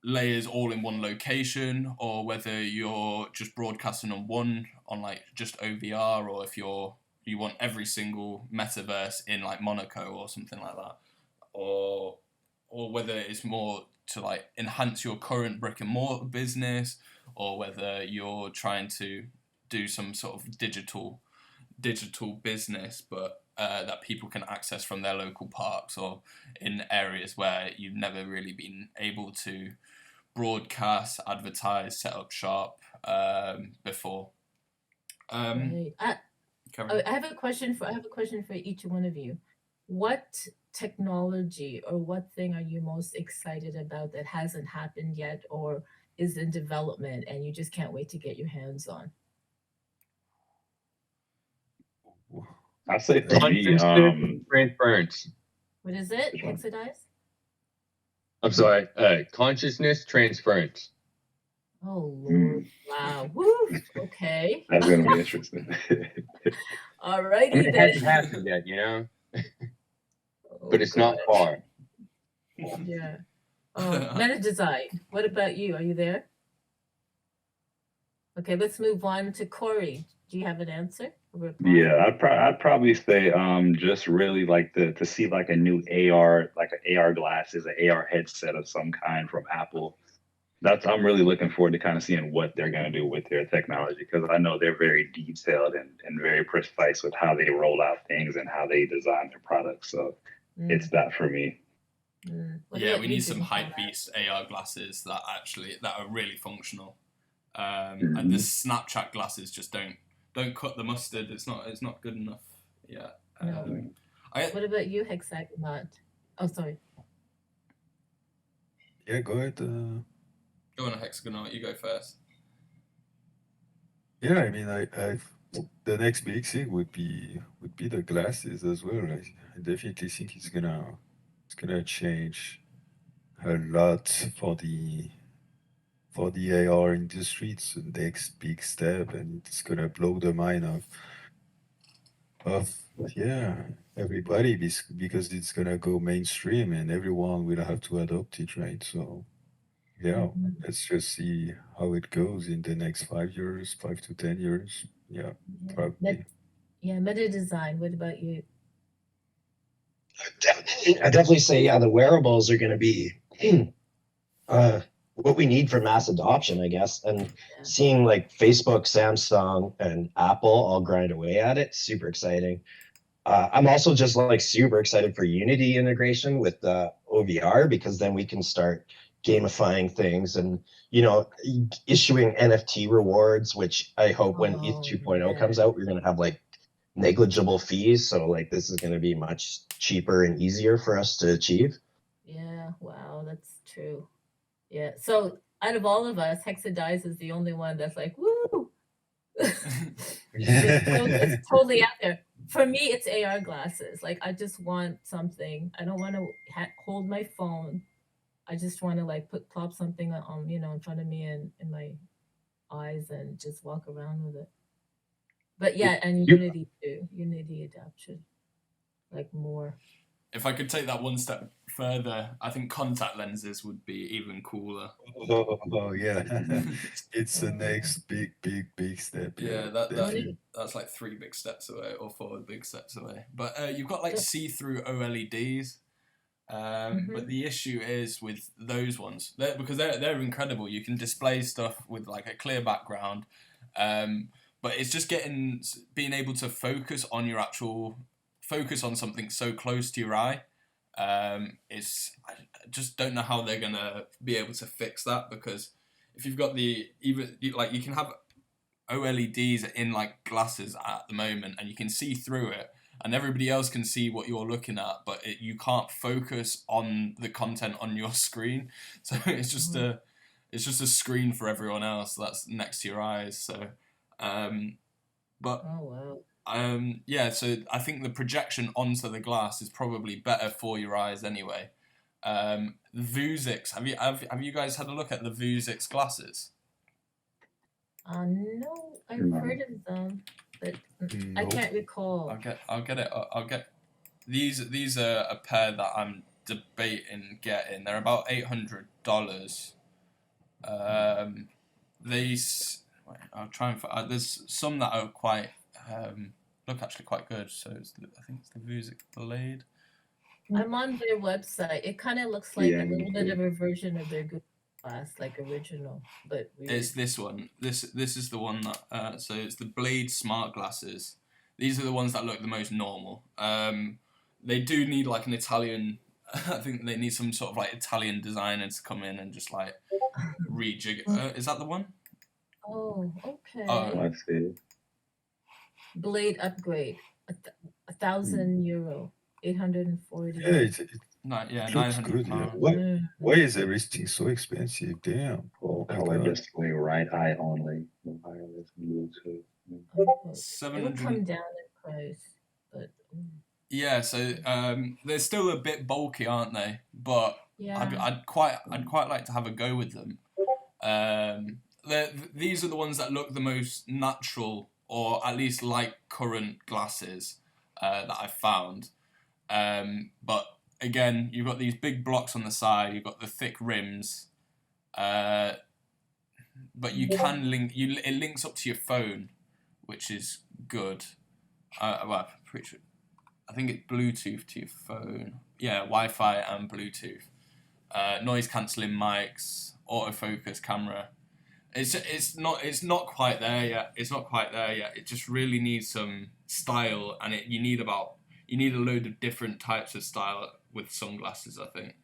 Speaker 1: layers all in one location, or whether you're just broadcasting on like just OVR, or if you want every single metaverse in like Monaco or something like that, or or whether it's more to like enhance your current brick and mortar business, or whether you're trying to do some sort of digital business, but that people can access from their local parks or in areas where you've never really been able to broadcast, advertise, set up shop before.
Speaker 4: Right.
Speaker 1: Karen?
Speaker 4: I have a question for each one of you. What technology or what thing are you most excited about that hasn't happened yet or is in development and you just can't wait to get your hands on?
Speaker 6: I say for me,
Speaker 8: Consciousness transference.
Speaker 4: What is it?
Speaker 6: Which one?
Speaker 4: Hexadice?
Speaker 8: I'm sorry. Consciousness transference.
Speaker 4: Oh Lord. Wow. Woo. Okay.
Speaker 6: That's gonna be interesting.
Speaker 4: All righty
Speaker 8: I mean, it
Speaker 4: then.
Speaker 8: hasn't happened yet, you know,
Speaker 4: Oh,
Speaker 8: but it's not
Speaker 4: God.
Speaker 8: far.
Speaker 4: Yeah. Meta design. What about you? Are you there? Okay, let's move on to Corey. Do you have an answer? A reply?
Speaker 6: Yeah, I'd probably say just really like to see like a new AR, like an AR glasses, an AR headset of some kind from Apple. I'm really looking forward to kind of seeing what they're gonna do with their technology, because I know they're very detailed and very precise with how they roll out things and how they design their products. So it's that for me.
Speaker 4: What
Speaker 1: Yeah,
Speaker 4: about
Speaker 1: we
Speaker 4: you,
Speaker 1: need some
Speaker 4: Jimmy?
Speaker 1: hype beast AR glasses that are really functional. And the Snapchat glasses just don't cut the mustard. It's not good enough. Yeah.
Speaker 4: No. What about you, Hexagonot? Oh, sorry.
Speaker 2: Yeah, go ahead.
Speaker 1: Go on, Hexagonal. You go first.
Speaker 2: Yeah, I mean, I the next big thing would be the glasses as well. I definitely think it's gonna change a lot for the AR industry. It's the next big step, and it's gonna blow the mind of everybody because it's gonna go mainstream and everyone will have to adopt it, right? So yeah, let's just see how it goes in the next 5 years, 5 to 10 years. Yeah, probably.
Speaker 4: Meta design. What about you?
Speaker 5: I definitely say, yeah, the wearables are going to be what we need for mass adoption, I guess. And seeing like Facebook, Samsung, and Apple all grind away at it, super exciting. I'm also just like super excited for Unity integration with OVR, because then we can start gamifying things and, you know, issuing NFT rewards, which I hope when ETH 2.0 comes out, we're going to have like negligible fees. So like this is going to be much cheaper and easier for us to achieve.
Speaker 4: Yeah, wow, that's true. Yeah, so out of all of us, Hexadice is the only one that's like, woo! It's totally out there. For me, it's AR glasses. Like, I just want something. I don't want to hold my phone. I just want to like plop something on, in front of me and in my eyes and just walk around with it. But yeah, and Unity too. Unity adoption, like more.
Speaker 1: If I could take that one step further, I think contact lenses would be even cooler.
Speaker 2: Oh yeah, it's the next big step.
Speaker 1: Yeah, that's like 3 big steps away or 4 big steps away. But you've got like see-through OLEDs. But the issue is with those ones, because they're incredible. You can display stuff with like a clear background, but it's just being able to focus on something so close to your eye. I just don't know how they're gonna be able to fix that, because if you've got you can have OLEDs in like glasses at the moment, and you can see through it, and everybody else can see what you're looking at, but you can't focus on the content on your screen. So it's just a screen for everyone else that's next to your eyes. So, so I think the projection onto the glass is probably better for your eyes anyway. Vuzix, have you guys had a look at the Vuzix glasses?
Speaker 4: No, I've heard of them, but I can't recall.
Speaker 1: I'll get these are a pair that I'm debating getting. They're about $800. I'll try and there's some that are quite look actually quite good. So I think it's the Vuzix Blade.
Speaker 4: I'm on their website. It kind of looks like
Speaker 6: Yeah,
Speaker 4: a
Speaker 6: me
Speaker 4: little bit
Speaker 6: too.
Speaker 4: of a version of their Google Glass, like original, but
Speaker 1: It's
Speaker 4: weird.
Speaker 1: this one. This is the one that. So it's the Blade smart glasses. These are the ones that look the most normal. They do need like an Italian. I think they need some sort of like Italian designer to come in and just like rejig. Is that the one?
Speaker 4: Oh, okay.
Speaker 1: Oh,
Speaker 6: Let's see.
Speaker 4: Blade upgrade, €1,000, 840.
Speaker 2: Yeah,
Speaker 1: yeah,
Speaker 2: it looks good. Yeah.
Speaker 1: £900.
Speaker 2: Why is everything so expensive? Damn.
Speaker 6: Full
Speaker 2: My
Speaker 6: color
Speaker 2: God.
Speaker 6: display, right eye only. No wireless Bluetooth.
Speaker 4: It would
Speaker 1: 700.
Speaker 4: come down in price, but
Speaker 1: Yeah, so they're still a bit bulky, aren't they? But
Speaker 4: yeah.
Speaker 1: I'd quite like to have a go with them. These are the ones that look the most natural, or at least like current glasses that I've found. But again, you've got these big blocks on the side. You've got the thick rims, but you can link. It links up to your phone, which is good. Well, pretty sure. I think it's Bluetooth to your phone. Yeah, Wi-Fi and Bluetooth. Noise cancelling mics, autofocus camera. It's not quite there yet. It's not quite there yet. It just really needs some style, and you need a load of different types of style with sunglasses, I think,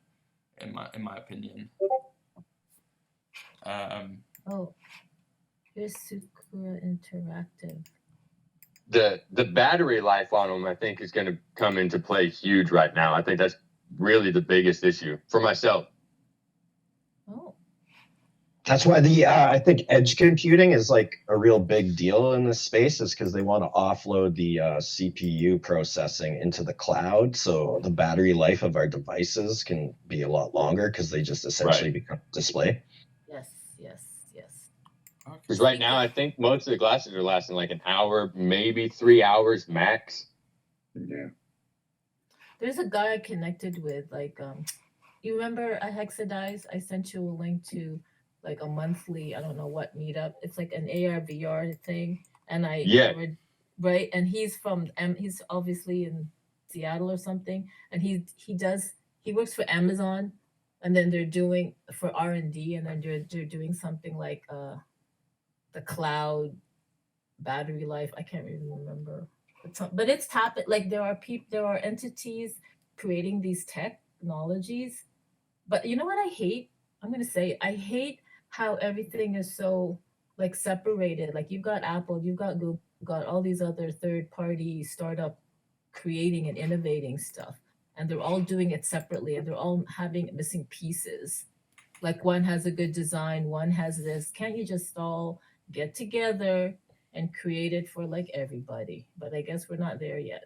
Speaker 1: in my opinion.
Speaker 4: Oh, here's Sakura Interactive.
Speaker 8: The battery life on them, I think, is going to come into play huge right now. I think that's really the biggest issue for myself.
Speaker 4: Oh,
Speaker 5: That's why I think edge computing is like a real big deal in this space, is because they want to offload the CPU processing into the cloud, so the battery life of our devices can be a lot longer because they just essentially become display.
Speaker 4: yes.
Speaker 8: Because right now, I think most of the glasses are lasting like an hour, maybe 3 hours max.
Speaker 6: Yeah.
Speaker 4: There's a guy I connected with, like, you remember at Hexadize? I sent you a link to like a monthly, I don't know what meetup. It's like an AR VR thing, and right, and he's he's obviously in Seattle or something, and he works for Amazon, and then they're doing for R&D, and then they're doing something like the cloud battery life. I can't even remember, but it's happened. Like there are entities creating these technologies, but you know what I hate? I'm gonna say I hate how everything is so like separated. Like you've got Apple, you've got Google, got all these other third-party startup creating and innovating stuff, and they're all doing it separately, and they're all having missing pieces. Like one has a good design, one has this. Can't you just all get together and create it for like everybody? But I guess we're not there yet.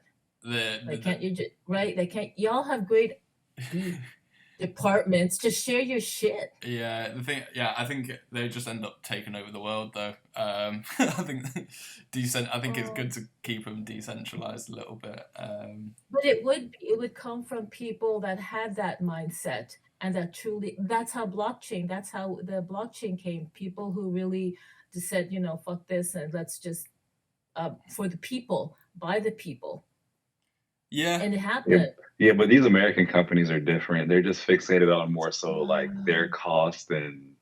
Speaker 4: Can't you just right? Like can't y'all have great departments? Just share your shit.
Speaker 1: Yeah, I think they just end up taking over the world, though. I think it's good to keep them decentralized a little bit.
Speaker 4: But it would come from people that had that mindset, and that's how the blockchain came. People who really just said, fuck this, and let's just for the people, by the people.
Speaker 1: Yeah.
Speaker 4: And it happened.
Speaker 6: Yeah, but these American companies are different. They're just fixated on more so like their cost and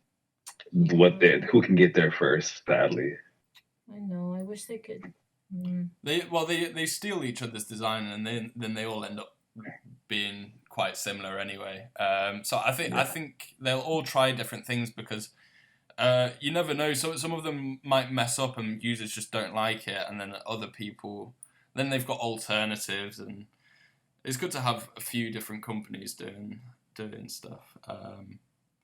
Speaker 6: who can get there first, sadly.
Speaker 4: I know. I wish they could.
Speaker 1: They steal each other's design, and then they all end up being quite similar anyway. So I think they'll all try different things, because you never know. So some of them might mess up and users just don't like it, and then other people, then they've got alternatives, and it's good to have a few different companies doing stuff.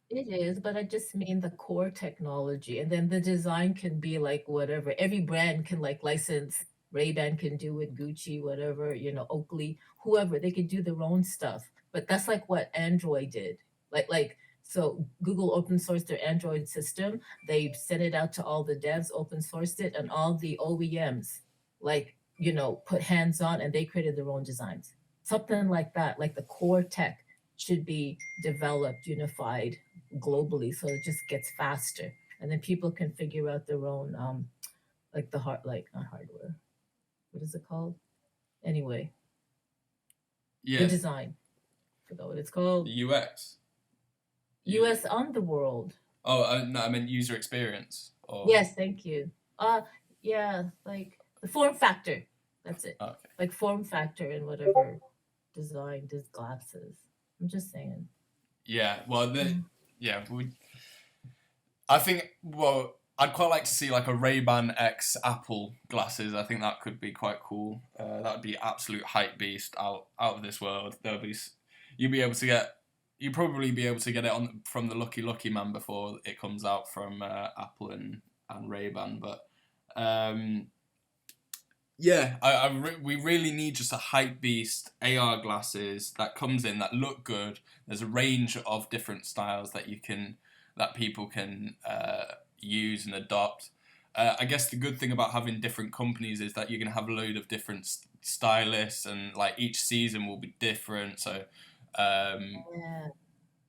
Speaker 4: It is, but I just mean the core technology, and then the design can be like whatever. Every brand can like license. Ray-Ban can do it, Gucci, whatever, Oakley, whoever, they could do their own stuff. But that's like what Android did. So Google open sourced their Android system. They sent it out to all the devs, open sourced it, and all the OEMs, put hands on, and they created their own designs. Something like that, like the core tech should be developed, unified globally, so it just gets faster, and then people can figure out their own, not hardware. What is it called? Anyway,
Speaker 1: yeah,
Speaker 4: the design. forgot what it's called.
Speaker 1: The UX.
Speaker 4: US on the world.
Speaker 1: Oh, no, I meant user experience. Or...
Speaker 4: Yes, thank you. Yeah, like the form factor. That's it.
Speaker 1: Okay.
Speaker 4: Like form factor in whatever design this glasses. I'm just saying.
Speaker 1: Yeah, well, I think, well, I'd quite like to see like a Ray-Ban X Apple glasses. I think that could be quite cool. That would be absolute hype beast out of this world. You'd probably be able to get it from the Lucky Man before it comes out from Apple and Ray-Ban. But we really need just a hype beast AR glasses that comes in that look good. There's a range of different styles that people can use and adopt. I guess the good thing about having different companies is that you're gonna have a load of different stylists, and like each season will be different. So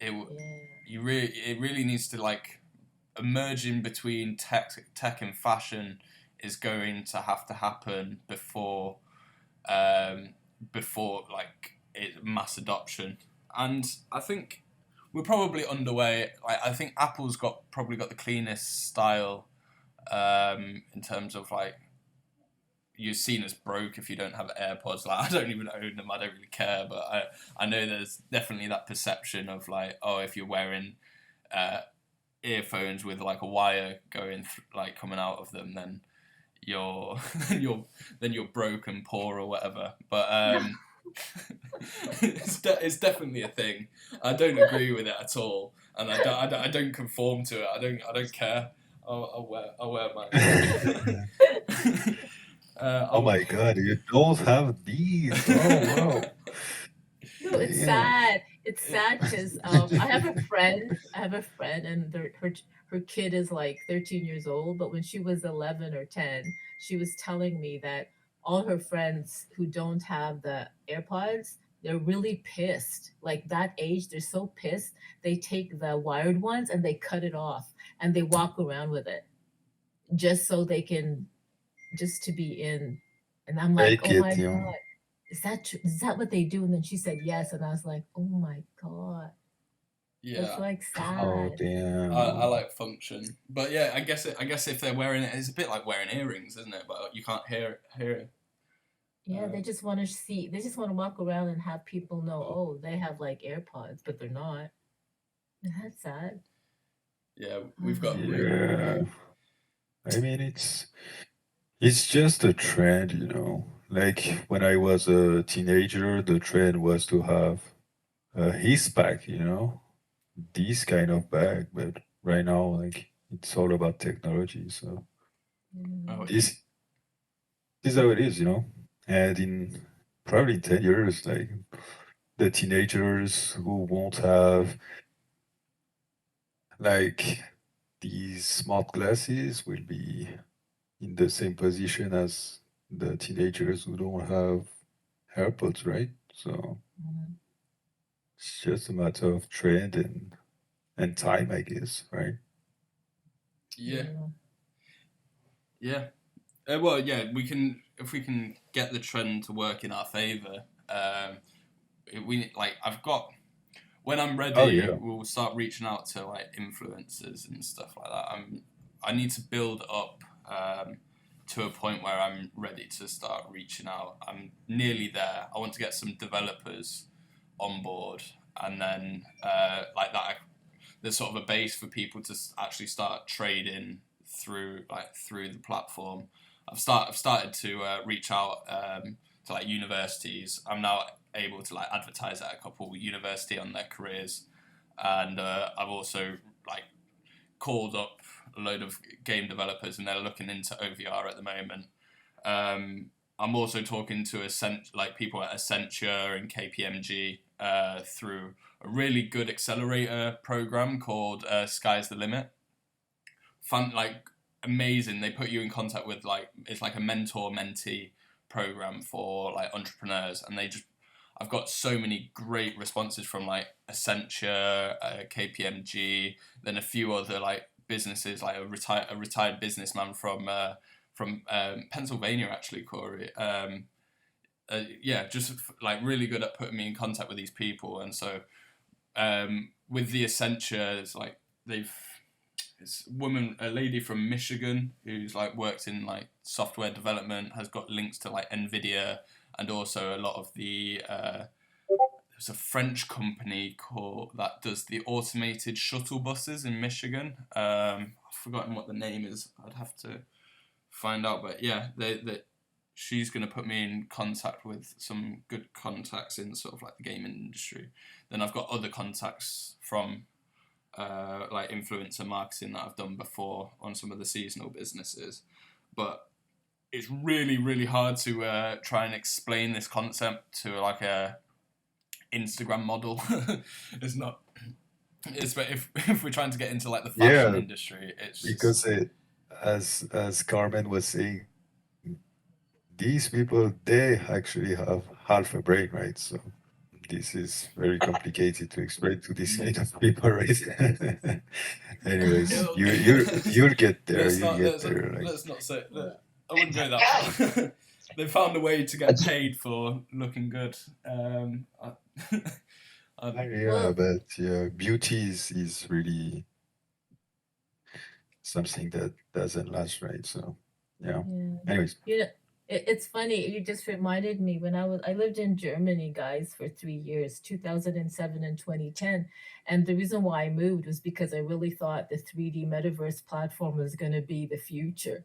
Speaker 1: it really needs to like emerging between tech and fashion is going to have to happen before like mass adoption. And I think we're probably underway. I think Apple's probably got the cleanest style in terms of like you're seen as broke if you don't have AirPods. Like I don't even own them. I don't really care, but I know there's definitely that perception of like, oh, if you're wearing earphones with like a wire coming out of them, then you're broke and poor or whatever. But it's definitely a thing. I don't agree with it at all, and I don't conform to it. I don't care. I'll wear mine.
Speaker 2: Oh my God, you don't have these. Oh wow.
Speaker 4: No, it's sad. It's sad because I have a friend, and her kid is like 13 years old. But when she was 11 or 10, she was telling me that all her friends who don't have the AirPods, they're really pissed. Like that age, they're so pissed. They take the wired ones and they cut it off and they walk around with it just so they can, just to be in. And I'm like,
Speaker 2: Make
Speaker 4: oh
Speaker 2: it,
Speaker 4: my
Speaker 2: you know.
Speaker 4: God. Is that what they do? And then she said yes, and I was like, oh my God,
Speaker 1: Yeah.
Speaker 4: that's like
Speaker 2: Oh
Speaker 4: sad.
Speaker 2: damn.
Speaker 1: I like function, but yeah, I guess if they're wearing it, it's a bit like wearing earrings, isn't it? But you can't hear it.
Speaker 4: Yeah, they just want to see. They just want to walk around and have people know, oh, they have like AirPods, but they're not. That's sad.
Speaker 1: Yeah, we've got.
Speaker 2: Yeah. I mean, it's just a trend, you know. Like when I was a teenager, the trend was to have a his pack, you know, this kind of bag. But right now, like it's all about technology. So
Speaker 1: Oh,
Speaker 2: this is how it is, you know. And in probably 10 years, like the teenagers who won't have like these smart glasses will be in the same position as the teenagers who don't have AirPods, right? So
Speaker 4: Mhm.
Speaker 2: it's just a matter of trend and time, I guess, right?
Speaker 1: yeah. Well, yeah, if we can get the trend to work in our favor. I've got. When I'm ready,
Speaker 2: Oh, yeah.
Speaker 1: we'll start reaching out to like influencers and stuff like that. I need to build up to a point where I'm ready to start reaching out. I'm nearly there. I want to get some developers on board, and then there's sort of a base for people to actually start trading through the platform. I've started to reach out to like universities. I'm now able to like advertise at a couple university on their careers, and I've also like called up a load of game developers, and they're looking into OVR at the moment. I'm also talking to people at Accenture and KPMG through a really good accelerator program called Sky's the Limit. Fun, like amazing. They put you in contact with it's like a mentor-mentee program for like entrepreneurs, and I've got so many great responses from like Accenture, KPMG, then a few other like businesses, like a retired businessman from Pennsylvania, actually, Corey. just like really good at putting me in contact with these people. And so with the Essentia, it's like it's a lady from Michigan who's like works in like software development, has got links to like NVIDIA, and also a lot of the there's a French company that does the automated shuttle buses in Michigan. I've forgotten what the name is. I'd have to find out, but yeah, she's going to put me in contact with some good contacts in sort of like the gaming industry. Then I've got other contacts from like influencer marketing that I've done before on some of the seasonal businesses, but it's really, really hard to try and explain this concept to like a Instagram model. It's not. It's if we're trying to get into like the fashion industry, it's
Speaker 2: because as Carmen was saying, these people, they actually have half a brain, right? So this is very complicated to explain to this kind of people, right? Anyways, you'll get there.
Speaker 1: Let's not say that. I wouldn't go that far. They found a way to get paid for looking good.
Speaker 2: But beauty is really something that doesn't last, right? So yeah. Anyways.
Speaker 4: It's funny. You just reminded me when I lived in Germany, guys, for 3 years, 2007 and 2010. And the reason why I moved was because I really thought the 3D metaverse platform was going to be the future.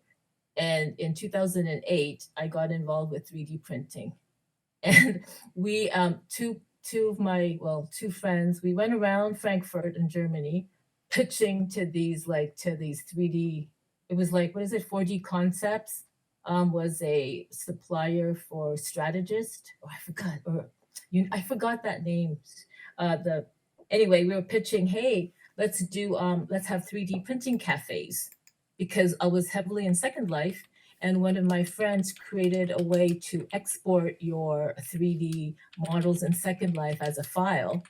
Speaker 4: And in 2008, I got involved with 3D printing. And we, two friends, we went around Frankfurt in Germany pitching to these 3D, it was like, 4D Concepts. Was a supplier for Strategist. I forgot that name. Anyway, we were pitching, hey, let's have 3D printing cafes, because I was heavily in Second Life, and one of my friends created a way to export your 3D models in Second Life as a file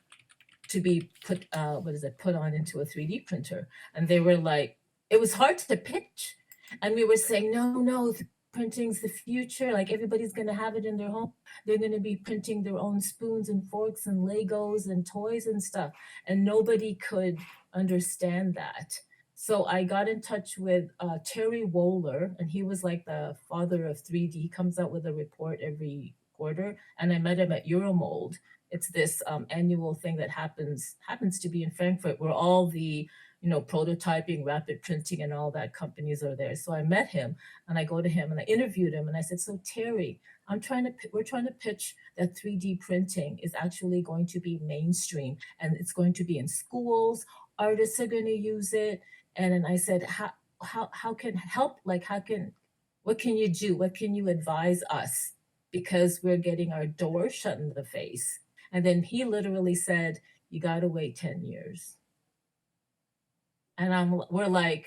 Speaker 4: to be put on into a 3D printer. And they were like, it was hard to pitch. And we were saying, no, printing's the future. Like, everybody's going to have it in their home. They're going to be printing their own spoons and forks and Legos and toys and stuff. And nobody could understand that. So I got in touch with Terry Wohler, and he was like the father of 3D. He comes out with a report every quarter. And I met him at Euromold. It's this annual thing that happens to be in Frankfurt, where all the prototyping, rapid printing, and all that companies are there. So I met him, and I go to him and I interviewed him, and I said, so Terry, we're trying to pitch that 3D printing is actually going to be mainstream, and it's going to be in schools. Artists are going to use it. And then I said, how can help? Like, what can you do? What can you advise us? Because we're getting our door shut in the face. And then he literally said, you got to wait 10 years. And we're like,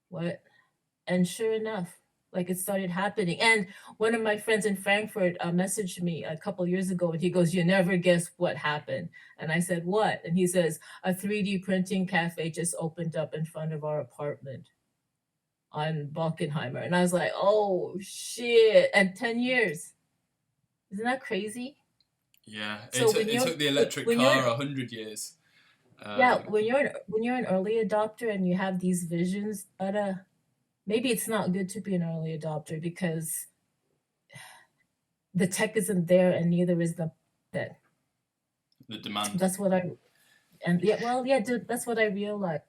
Speaker 4: what? And sure enough, like, it started happening. And one of my friends in Frankfurt messaged me a couple years ago, and he goes, you never guess what happened. And I said, what? And he says, a 3D printing cafe just opened up in front of our apartment on Balkenheimer. And I was like, oh shit. And 10 years. Isn't that crazy?
Speaker 1: Yeah. So it took the electric car 100 years.
Speaker 4: When you're an early adopter and you have these visions, but maybe it's not good to be an early adopter, because the tech isn't there, and neither is the
Speaker 1: demand.
Speaker 4: That's what that's what I realized.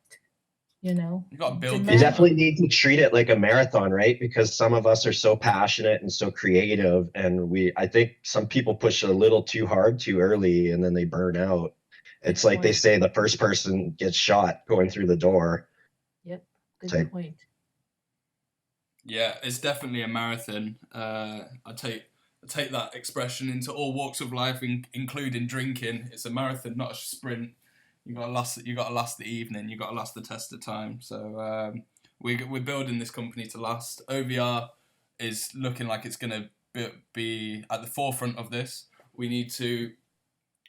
Speaker 4: You
Speaker 1: got to build.
Speaker 5: You definitely need to treat it like a marathon, right? Because some of us are so passionate and so creative, and I think some people push a little too hard too early, and then they burn out. It's like they say, the first person gets shot going through the door.
Speaker 4: Yep, good point.
Speaker 1: Yeah, it's definitely a marathon. I take that expression into all walks of life, including drinking. It's a marathon, not a sprint. You gotta last the evening. You gotta last the test of time. So we're building this company to last. OVR is looking like it's gonna be at the forefront of this. We need to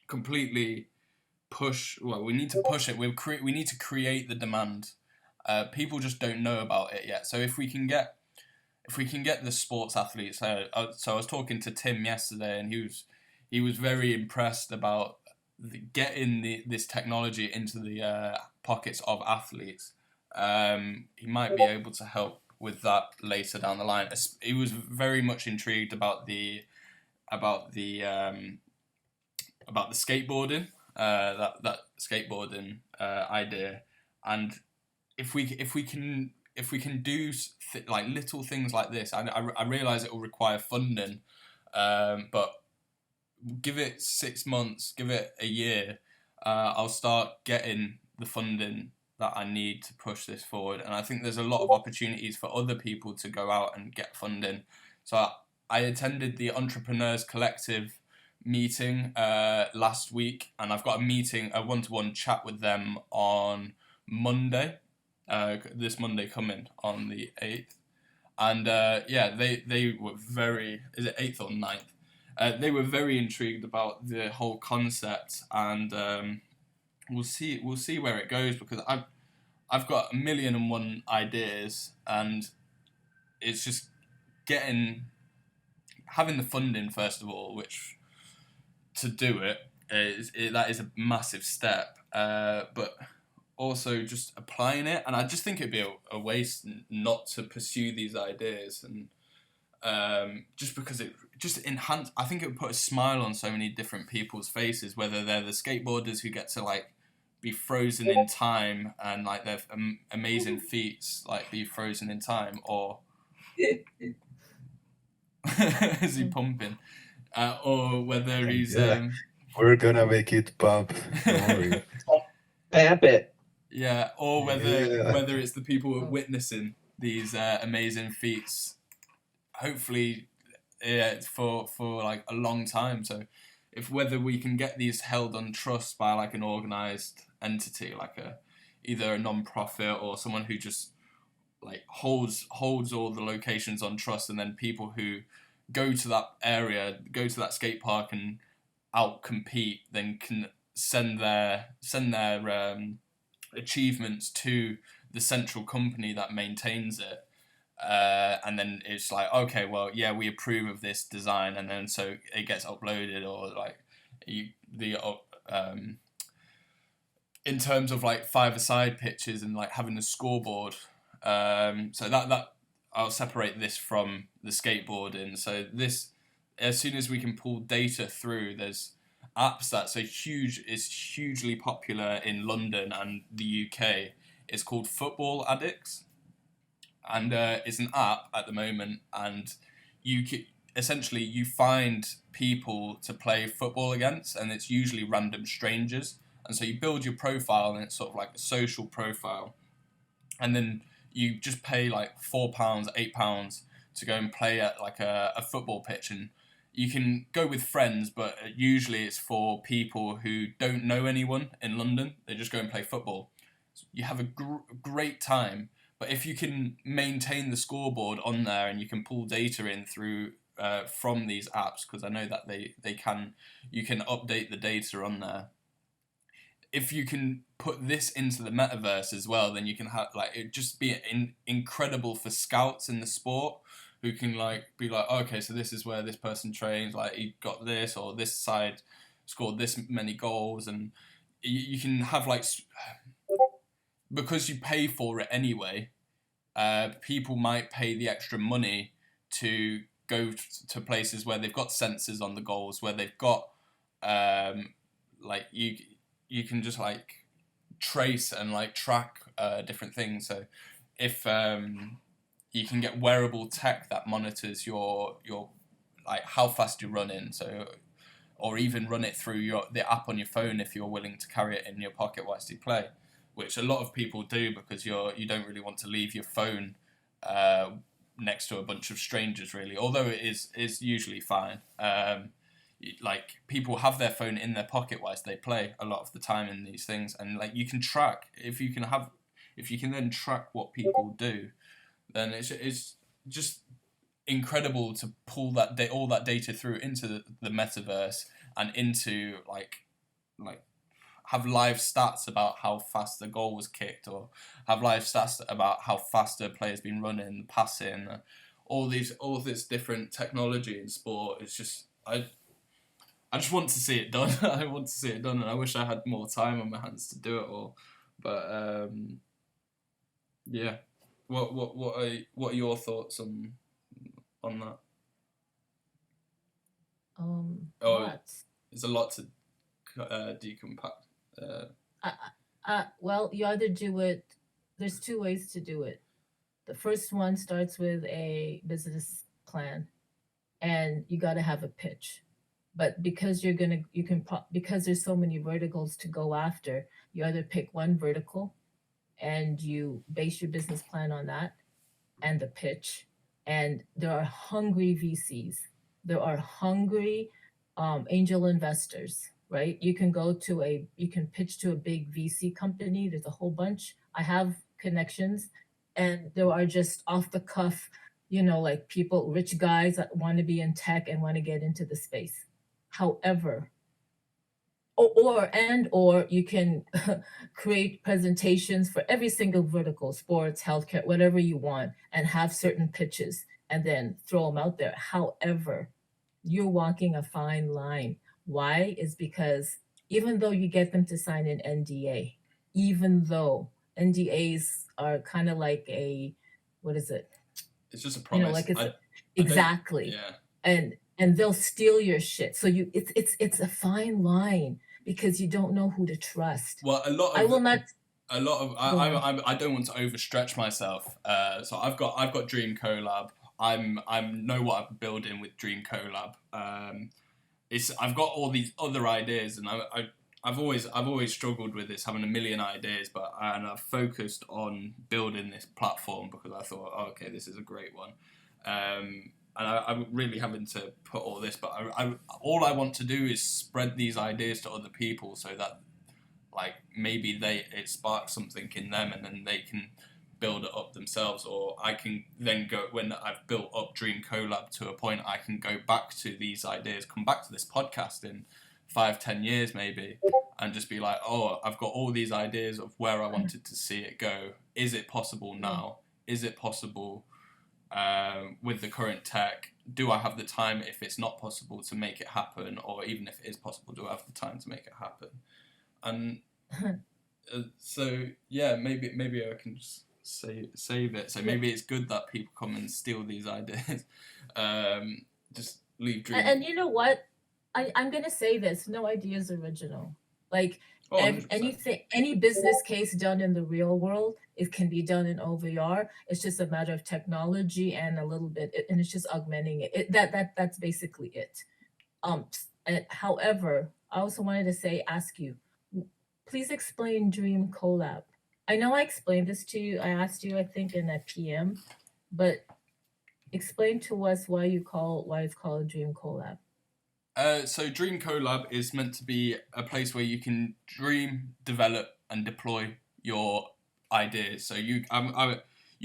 Speaker 1: completely push. Well, we need to push it. We need to create the demand. People just don't know about it yet. So if we can if we can get the sports athletes, so I was talking to Tim yesterday, and he was very impressed about getting this technology into the pockets of athletes. He might be able to help with that later down the line. He was very much intrigued about the skateboarding, that skateboarding idea, and if we can do like little things like this, I realize it will require funding, but give it 6 months, give it a year, I'll start getting the funding that I need to push this forward. And I think there's a lot of opportunities for other people to go out and get funding. So I attended the Entrepreneurs Collective meeting last week, and I've got a one-to-one chat with them on Monday, this Monday coming on the 8th. And they were very, is it 8th or 9th? They were very intrigued about the whole concept, and we'll see where it goes, because I've got 1,000,001 ideas, and it's just having the funding first of all, which to do that is a massive step, but also just applying it. And I just think it'd be a waste not to pursue these ideas, and just because it just I think it would put a smile on so many different people's faces, whether they're the skateboarders who get to like be frozen in time, and like their amazing feats like be frozen in time, or is he pumping, or whether he's
Speaker 2: we're gonna make it pump. Don't worry.
Speaker 5: Pamp it.
Speaker 1: Yeah, or whether it's the people who are witnessing these amazing feats, hopefully, for like a long time. So, whether we can get these held on trust by like an organised entity, like either a non-profit or someone who just like holds all the locations on trust, and then people who go to that area, go to that skate park and out compete, then can send their achievements to the central company that maintains it, and then it's like, okay, well, yeah, we approve of this design, and then so it gets uploaded, or like in terms of like five-a-side pitches and like having a scoreboard, so that I'll separate this from the skateboarding. So this, as soon as we can pull data through, there's apps that's hugely popular in London and the UK. It's called Football Addicts, and it's an app at the moment, and essentially you find people to play football against, and it's usually random strangers, and so you build your profile, and it's sort of like a social profile, and then you just pay like £4, £8 to go and play at like a football pitch, and you can go with friends, but usually it's for people who don't know anyone in London. They just go and play football. You have a great time, but if you can maintain the scoreboard on there, and you can pull data in through from these apps, because I know that you can update the data on there. If you can put this into the metaverse as well, then you can have like it just be incredible for scouts in the sport, who can like be like, okay, so this is where this person trains, like he got this, or this side scored this many goals, and you can have like, because you pay for it anyway, people might pay the extra money to go to places where they've got sensors on the goals, where they've got like you can just like trace and like track different things. So if you can get wearable tech that monitors your like how fast you're running, so, or even run it through the app on your phone if you're willing to carry it in your pocket whilst you play, which a lot of people do, because you don't really want to leave your phone next to a bunch of strangers, really, although it is usually fine. Like people have their phone in their pocket whilst they play a lot of the time in these things, and like you can track, if you can then track what people do, then it's just incredible to pull all that data through into the metaverse, and into like have live stats about how fast the goal was kicked, or have live stats about how fast a player's been running, passing, all this different technology in sport. It's just I just want to see it done. I want to see it done, and I wish I had more time on my hands to do it all. But yeah, what are your thoughts on that?
Speaker 4: Lots.
Speaker 1: There's a lot to decompact.
Speaker 4: Well, you either do it. There's two ways to do it. The first one starts with a business plan, and you got to have a pitch. But because because there's so many verticals to go after, you either pick one vertical, and you base your business plan on that, and the pitch. And there are hungry VCs. There are hungry angel investors, right? You can pitch to a big VC company. There's a whole bunch. I have connections, and there are just off the cuff, like people, rich guys that want to be in tech and want to get into the space. However, or you can create presentations for every single vertical, sports, healthcare, whatever you want, and have certain pitches and then throw them out there. However, you're walking a fine line. Why? Is because even though you get them to sign an NDA, even though NDAs are kind of like what is it?
Speaker 1: It's just a promise.
Speaker 4: Exactly.
Speaker 1: Yeah.
Speaker 4: And they'll steal your shit. So it's a fine line because you don't know who to trust.
Speaker 1: Well, I don't want to overstretch myself. So I've got Dream Kollab. I know what I'm building with Dream Kollab. I've got all these other ideas, and I've always struggled with this, having a million ideas, and I've focused on building this platform because I thought, okay, this is a great one. And I'm really having to put all this, but all I want to do is spread these ideas to other people so that, like, maybe it sparks something in them, and then they can build it up themselves, or I can then go, when I've built up Dream Kollab to a point, I can go back to these ideas, come back to this podcast in 5-10 years maybe, and just be like, oh, I've got all these ideas of where I wanted to see it go. Is it possible now? Is it possible with the current tech? Do I have the time, if it's not possible, to make it happen? Or even if it is possible, do I have the time to make it happen? And so yeah, maybe I can just save it. So maybe it's good that people come and steal these ideas. Just leave dreams.
Speaker 4: And you know what? I'm gonna say this: no idea is original. Like any business case done in the real world, it can be done in OVR. It's just a matter of technology and a little bit, and it's just augmenting it. That's basically it. However, I also wanted to ask you, please explain Dream Kollab. I know I explained this to you. I asked you, I think, in a PM, but explain to us why it's called a Dream Kollab.
Speaker 1: So Dream Kollab is meant to be a place where you can dream, develop, and deploy your ideas. So you've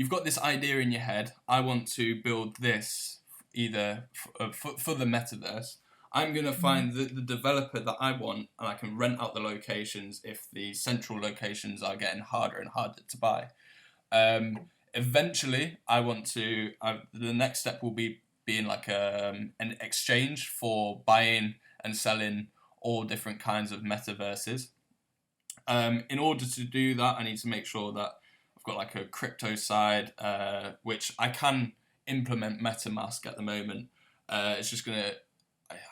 Speaker 1: got this idea in your head. I want to build this either for the metaverse. I'm going to find the developer that I want, and I can rent out the locations if the central locations are getting harder and harder to buy. Eventually, the next step will be being like an exchange for buying and selling all different kinds of metaverses. In order to do that, I need to make sure that I've got like a crypto side, which I can implement MetaMask at the moment. I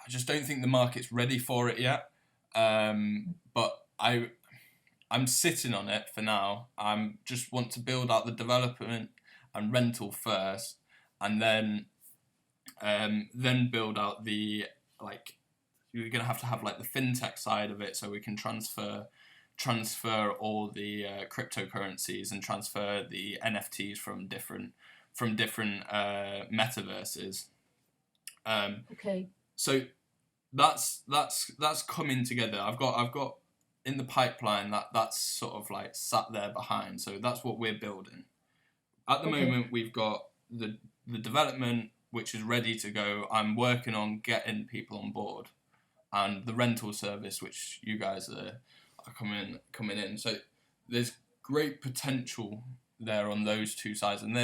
Speaker 1: just don't think the market's ready for it yet. But I'm sitting on it for now. I just want to build out the development and rental first, and then build out the, like, you're gonna have to have like the fintech side of it, so we can transfer all the cryptocurrencies and transfer the NFTs from different metaverses.
Speaker 4: Okay.
Speaker 1: So that's coming together. I've got in the pipeline that's sort of like sat there behind. So that's what we're building. At the moment, we've got the development, which is ready to go. I'm working on getting people on board, and the rental service, which you guys are coming in. So there's great potential there on those two sides, and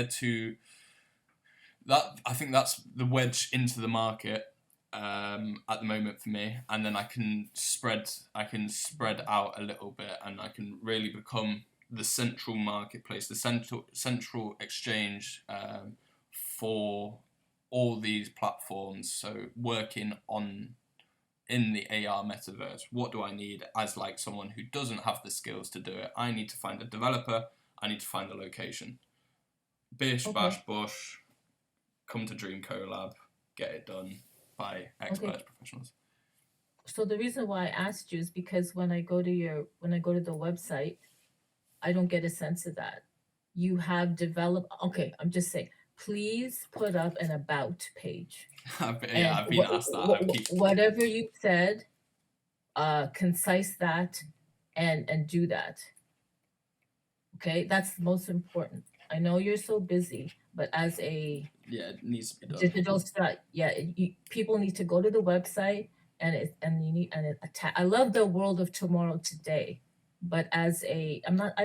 Speaker 1: I think that's the wedge into the market at the moment for me, and then I can spread out a little bit, and I can really become the central marketplace, the central exchange for all these platforms. So working in the AR metaverse, what do I need as like someone who doesn't have the skills to do it? I need to find a developer. I need to find the location. Bish, bash, bush. Come to Dream Kollab. Get it done by expert professionals.
Speaker 4: So the reason why I asked you is because when I go to the website, I don't get a sense of that. You have developed. Okay, I'm just saying. Please put up an about page.
Speaker 1: I've been asked that.
Speaker 4: Whatever you said, concise that, and do that. Okay, that's the most important. I know you're so busy, but as a
Speaker 1: it needs to be done.
Speaker 4: Digital strat, people need to go to the website and I love the world of tomorrow today, but I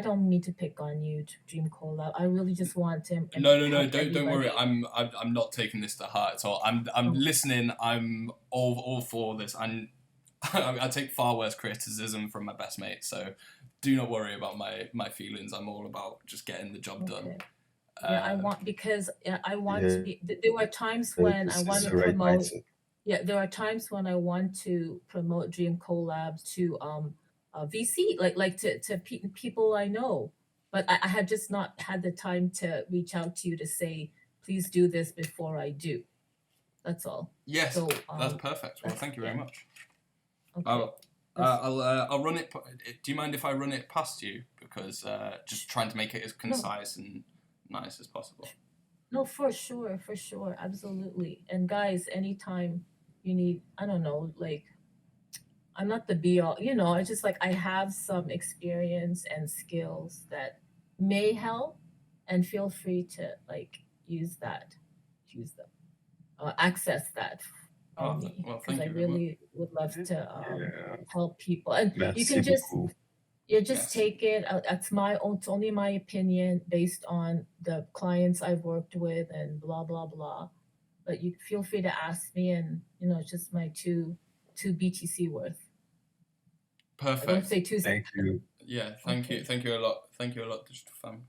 Speaker 4: don't mean to pick on you, Dream Kollab. I really just want to.
Speaker 1: No, don't worry. I'm not taking this to heart at all. I'm listening. I'm all for this. I take far worse criticism from my best mate, so do not worry about my feelings. I'm all about just getting the job done.
Speaker 4: I want to be. There are times when I want to promote. There are times when I want to promote Dream Kollab to VC, like to people I know, but I have just not had the time to reach out to you to say, please do this before I do. That's all.
Speaker 1: Yes, so, that's perfect. Well, thank you very much.
Speaker 4: Okay.
Speaker 1: I'll run it. Do you mind if I run it past you? Because just trying to make it as concise and nice as possible.
Speaker 4: No, for sure, absolutely. And guys, anytime you need, I don't know, like, I'm not the be all, I just I have some experience and skills that may help, and feel free to use them, access that.
Speaker 1: Well, thank you.
Speaker 4: I really would love to help people, and you can just take it. It's only my opinion based on the clients I've worked with and blah blah blah. But you feel free to ask me, and it's just my two BTC worth.
Speaker 1: Perfect.
Speaker 4: I don't say two.
Speaker 2: Thank you.
Speaker 1: Yeah, thank you a lot, Digital Fam.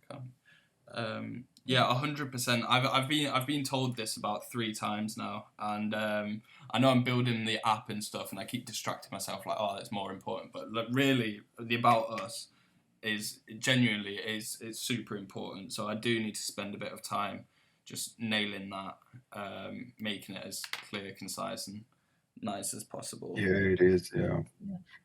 Speaker 1: 100%. I've been told this about 3 times now, and I know I'm building the app and stuff, and I keep distracting myself like, oh, it's more important. But really, the About Us is genuinely it's super important. So I do need to spend a bit of time just nailing that, making it as clear, concise, and nice as possible.
Speaker 2: Yeah, it is. Yeah.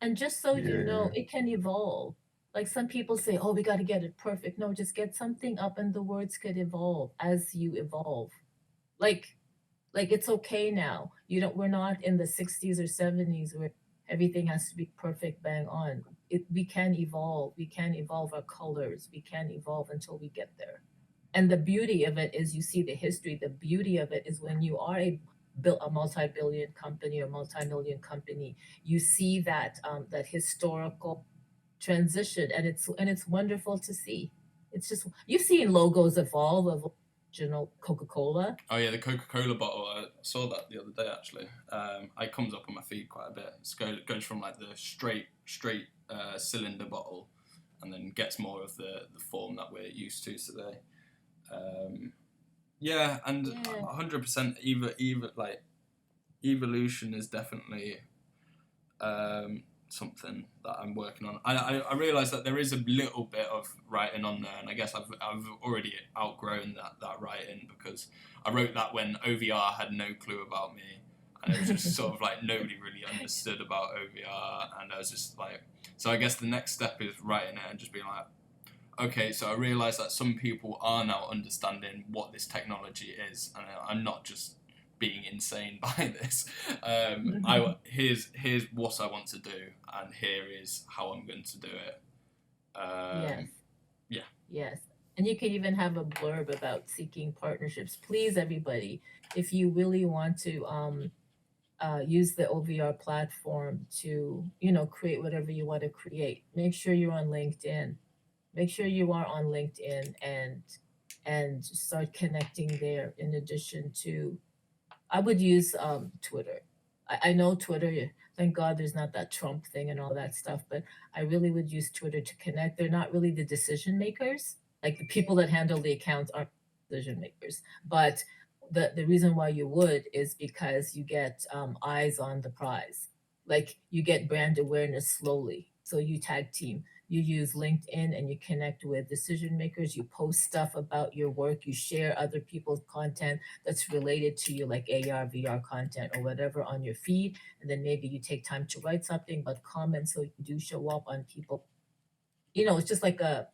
Speaker 4: And just so you know, it can evolve. Like some people say, oh, we got to get it perfect. No, just get something up and the words could evolve as you evolve. Like it's okay now. We're not in the 60s or 70s where everything has to be perfect, bang on. We can evolve. We can evolve our colors. We can evolve until we get there. And the beauty of it is, you see the history. The beauty of it is when you are a multi-billion company or multi-million company, you see that that historical transition, and it's wonderful to see. It's just, you've seen logos evolve of Coca-Cola.
Speaker 1: Oh yeah, the Coca-Cola bottle. I saw that the other day actually. It comes up on my feed quite a bit. It goes from like the straight cylinder bottle, and then gets more of the form that we're used to today. 100%. Either like evolution is definitely something that I'm working on. I realise that there is a little bit of writing on there, and I guess I've already outgrown that writing, because I wrote that when OVR had no clue about me, and it was just sort of like nobody really understood about OVR, and I was just like, so I guess the next step is writing it and just being like, okay, so I realise that some people are now understanding what this technology is, and I'm not just being insane by this. Here's what I want to do, and here is how I'm going to do it.
Speaker 4: Yes. And you can even have a blurb about seeking partnerships. Please, everybody, if you really want to use the OVR platform to create whatever you want to create, make sure you're on LinkedIn. Make sure you are on LinkedIn and start connecting there in addition to, I would use Twitter. I know Twitter, thank God there's not that Trump thing and all that stuff, but I really would use Twitter to connect. They're not really the decision makers. Like the people that handle the accounts aren't decision makers. But the reason why you would is because you get eyes on the prize. Like you get brand awareness slowly. So you tag team. You use LinkedIn and you connect with decision makers. You post stuff about your work. You share other people's content that's related to you, like AR, VR content or whatever on your feed. And then maybe you take time to write something, but comment so you do show up on people. It's just like a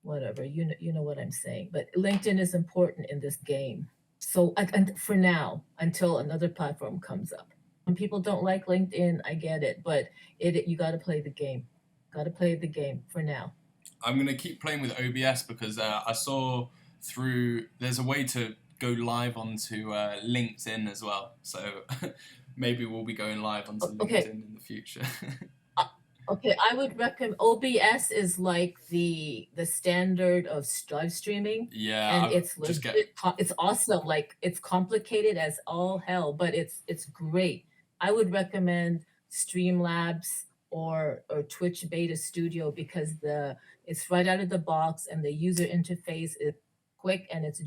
Speaker 4: whatever, you know what I'm saying. But LinkedIn is important in this game. So and for now, until another platform comes up. When people don't like LinkedIn, I get it, but you got to play the game. Got to play the game for now.
Speaker 1: I'm going to keep playing with OBS because I saw there's a way to go live onto LinkedIn as well. So maybe we'll be going live onto LinkedIn in the future.
Speaker 4: Okay, I would recommend OBS is like the standard of live streaming.
Speaker 1: Yeah,
Speaker 4: and it's legit, it's awesome. Like it's complicated as all hell, but it's great. I would recommend Streamlabs or Twitch Beta Studio because it's right out of the box and the user interface is quick and it's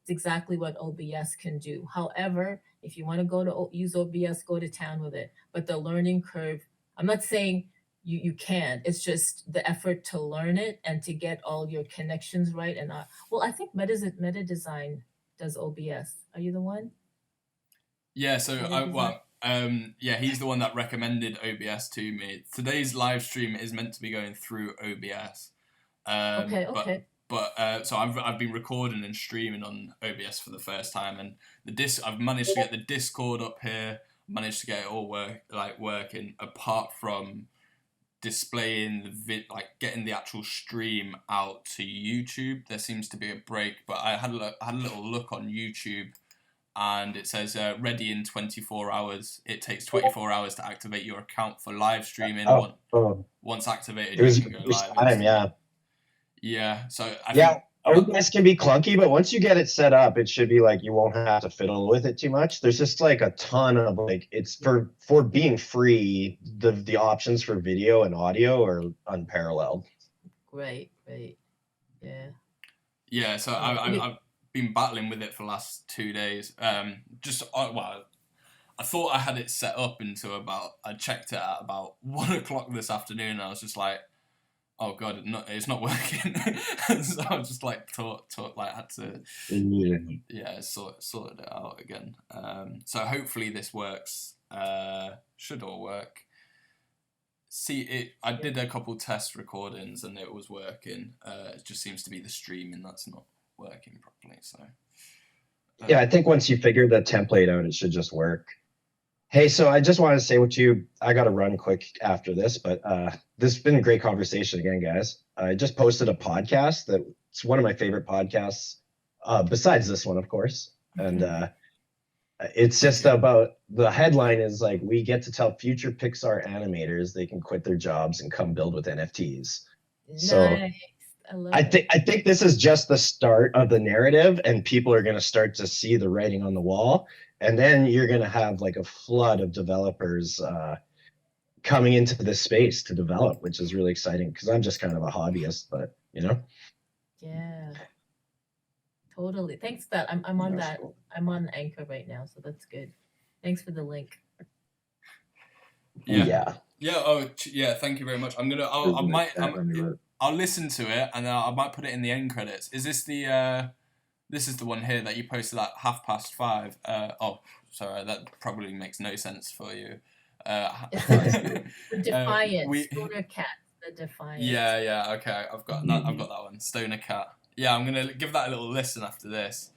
Speaker 4: exactly what OBS can do. However, if you want to use OBS, go to town with it. But the learning curve, I'm not saying you can. It's just the effort to learn it and to get all your connections right. And I think Meta Design does OBS. Are you the one?
Speaker 1: Yeah. So he's the one that recommended OBS to me. Today's live stream is meant to be going through OBS.
Speaker 4: Okay.
Speaker 1: But so I've been recording and streaming on OBS for the first time, and I've managed to get the Discord up here. Managed to get it all working. Apart from displaying getting the actual stream out to YouTube, there seems to be a break. But I had a little look on YouTube, and it says ready in 24 hours. It takes 24 hours to activate your account for live streaming. Once activated, you can go live. Yeah. So I think
Speaker 5: OBS can be clunky, but once you get it set up, it should be like you won't have to fiddle with it too much. There's just like a ton of it's for being free. The options for video and audio are unparalleled.
Speaker 4: Great. Yeah.
Speaker 1: Yeah. So I've been battling with it for the last 2 days. I thought I had it set up I checked it at about 1:00 this afternoon, and I was just like, oh god, it's not working. So I just had to sorted it out again. So hopefully this works. Should all work. I did a couple test recordings and it was working. It just seems to be the streaming that's not working properly. So
Speaker 5: I think once you figure the template out, it should just work. Hey, so I just wanted to say I got to run quick after this, but this has been a great conversation again, guys. I just posted a podcast it's one of my favorite podcasts, besides this one, of course. And it's just about, the headline is like, we get to tell future Pixar animators they can quit their jobs and come build with NFTs.
Speaker 4: Nice.
Speaker 5: So I think this is just the start of the narrative, and people are going to start to see the writing on the wall. And then you're going to have like a flood of developers coming into this space to develop, which is really exciting because I'm just kind of a hobbyist, but
Speaker 4: Yeah, totally. Thanks for that. I'm on that. Cool. I'm on Anchor right now, so that's good. Thanks for the link.
Speaker 1: Yeah. Oh, yeah. Thank you very much. I'll listen to it and I might put it in the end credits. Is this the? This is the one here that you posted at 5:30. Sorry, that probably makes no sense for you.
Speaker 4: The Defiant, Stoner Cat, the Defiant.
Speaker 1: Yeah. Okay, I've got that one. Stoner Cat. Yeah, I'm gonna give that a little listen after this,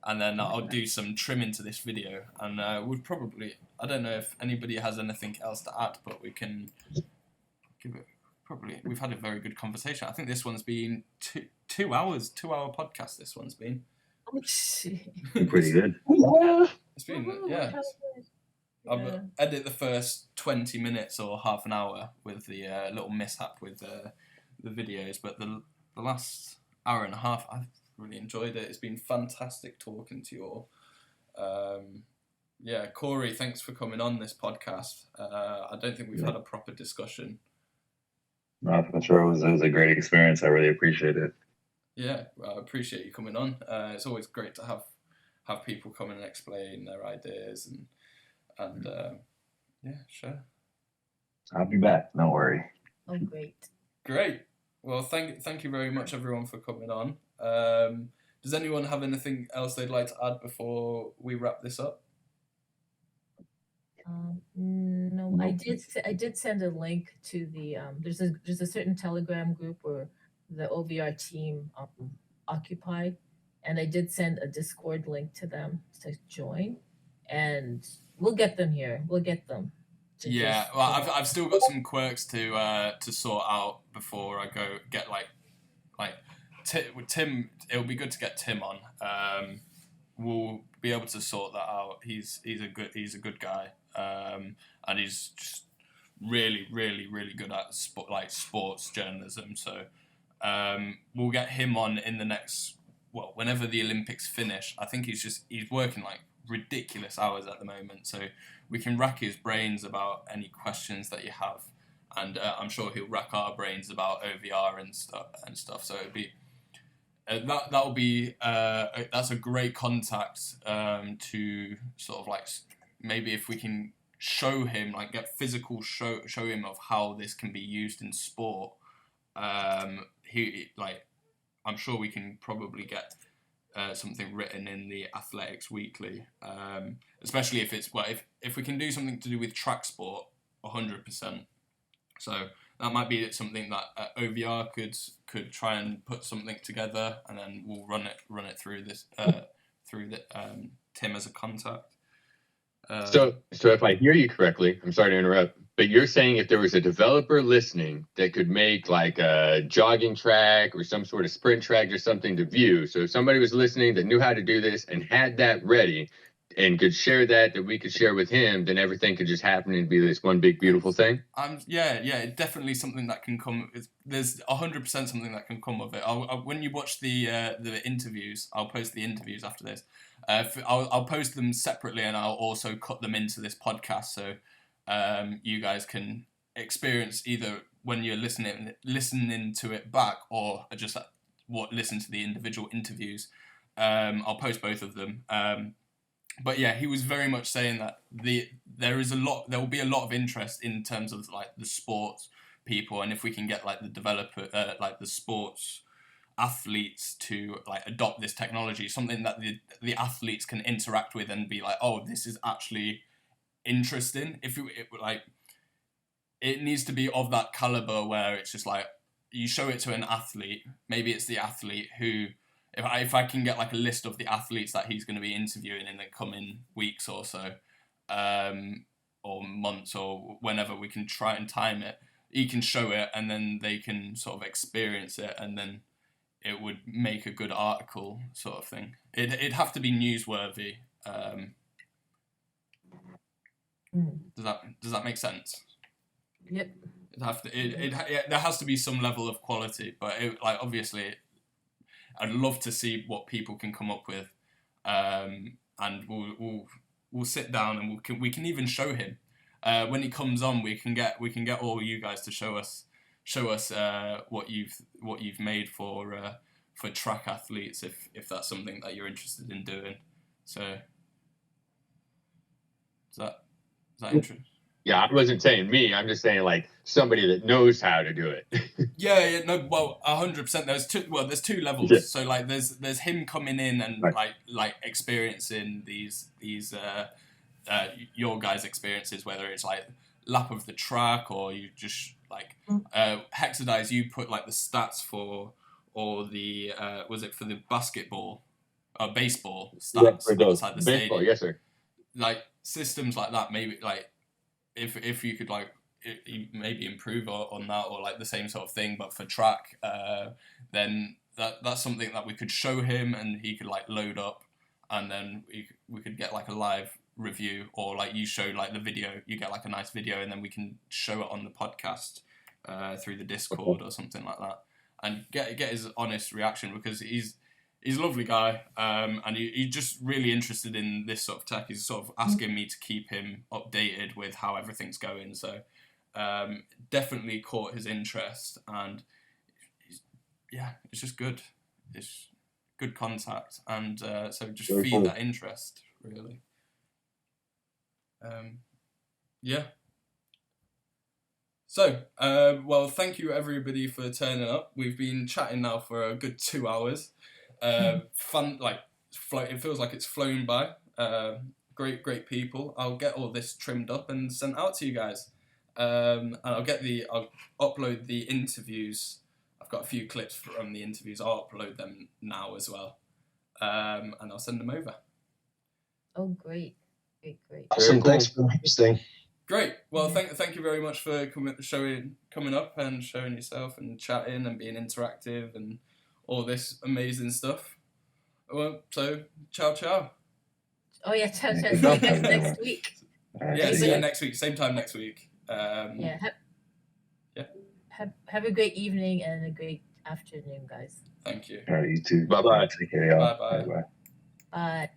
Speaker 1: and then I'll do some trimming to this video. And we've probably, I don't know if anybody has anything else to add, but we can give it. Probably, we've had a very good conversation. I think this one's been 2 hours, 2-hour podcast. This one's been.
Speaker 6: Pretty good.
Speaker 1: It's been, I'll edit the first 20 minutes or half an hour with the little mishap with the videos, but the last hour and a half. I've really enjoyed it. It's been fantastic talking to you all. Yeah, Corey, thanks for coming on this podcast. I don't think we've had a proper discussion.
Speaker 6: No, for sure. It was a great experience. I really appreciate it.
Speaker 1: Yeah, well, I appreciate you coming on. It's always great to have people come and explain their ideas and yeah, sure.
Speaker 6: I'll be back. Don't worry.
Speaker 4: Oh, great.
Speaker 1: Great. Well, thank you very much, everyone, for coming on. Does anyone have anything else they'd like to add before we wrap this up?
Speaker 4: No, I did send a link to the there's a certain Telegram group where the OVR team occupied, and I did send a Discord link to them to join, and we'll get them here. We'll get them.
Speaker 1: Yeah, well, I've still got some quirks to sort out before I go get like Tim. It'll be good to get Tim on. We'll be able to sort that out. He's a good guy. And he's just really good at sports journalism. So we'll get him on in the next, whenever the Olympics finish. I think he's working like ridiculous hours at the moment. So we can rack his brains about any questions that you have, and I'm sure he'll rack our brains about OVR and stuff. So it'd be that'll be that's a great contact to sort of like. Maybe if we can show him, like get physical show him of how this can be used in sport, I'm sure we can probably get something written in the Athletics Weekly, especially if it's if we can do something to do with track sport, 100%. So that might be something that OVR could try and put something together, and then we'll run it through this through Tim as a contact.
Speaker 8: So if I hear you correctly, I'm sorry to interrupt, but you're saying if there was a developer listening that could make like a jogging track or some sort of sprint track or something to view. So if somebody was listening that knew how to do this and had that ready and could share that we could share with him, then everything could just happen and be this one big beautiful thing.
Speaker 1: Yeah, definitely something that can come. There's 100% something that can come of it. When you watch the interviews, I'll post the interviews after this. I'll post them separately, and I'll also cut them into this podcast, so you guys can experience either when you're listening to it back, or just listen to the individual interviews. I'll post both of them. But yeah, he was very much saying that there will be a lot of interest in terms of like the sports people, and if we can get like the developer, like the sports athletes to like adopt this technology, something that the athletes can interact with and be like, oh, this is actually interesting. It needs to be of that caliber where it's just like you show it to an athlete. Maybe it's the athlete who, if I can get like a list of the athletes that he's going to be interviewing in the coming weeks or so, or months or whenever we can try and time it, he can show it and then they can sort of experience it, and then it would make a good article sort of thing. It'd have to be newsworthy. Does that make sense?
Speaker 4: Yep.
Speaker 1: There has to be some level of quality, but obviously, I'd love to see what people can come up with, and we'll sit down and we can even show him when he comes on. We can get all you guys to show us what you've made for track athletes, if that's something that you're interested in doing. So is that interesting?
Speaker 8: Yeah, I wasn't saying me. I'm just saying like somebody that knows how to do it.
Speaker 1: Yeah, no, well, 100%. There's two levels. Yeah. So like, there's him coming in and right. like experiencing these your guys' experiences, whether it's like lap of the track or you just like Hexadize. You put like the stats for, or the was it for the basketball, baseball stats outside the
Speaker 8: baseball,
Speaker 1: stadium?
Speaker 8: Yes, sir.
Speaker 1: Like systems like that, maybe like. If you could like maybe improve on that, or like the same sort of thing but for track, then that's something that we could show him and he could like load up, and then we could get like a live review, or like you show like the video, you get like a nice video and then we can show it on the podcast through the Discord or something like that. and get his honest reaction, because he's a lovely guy, and he's just really interested in this sort of tech. He's sort of asking me to keep him updated with how everything's going. So definitely caught his interest, and it's just good. It's good contact, and so just
Speaker 5: Very
Speaker 1: feed
Speaker 5: cool.
Speaker 1: that interest, really. Yeah. So, well, thank you everybody for turning up. We've been chatting now for a good 2 hours. Fun, it feels like it's flown by. Great people. I'll get all this trimmed up and sent out to you guys. And I'll upload the interviews. I've got a few clips from the interviews. I'll upload them now as well. And I'll send them over.
Speaker 4: Oh, great.
Speaker 5: Awesome.
Speaker 8: cool.
Speaker 5: Thanks for hosting.
Speaker 1: Great. Well, thank you very much for coming up and showing yourself and chatting and being interactive and all this amazing stuff. Well, so ciao.
Speaker 4: Oh yeah, ciao. See you guys next week.
Speaker 1: Yeah, see you next week. Same time next week.
Speaker 4: Have a great evening and a great afternoon, guys.
Speaker 1: Thank you.
Speaker 2: All right, you too.
Speaker 8: Bye-bye.
Speaker 2: Take care, y'all.
Speaker 1: Bye-bye.
Speaker 2: Bye-bye.
Speaker 4: Bye.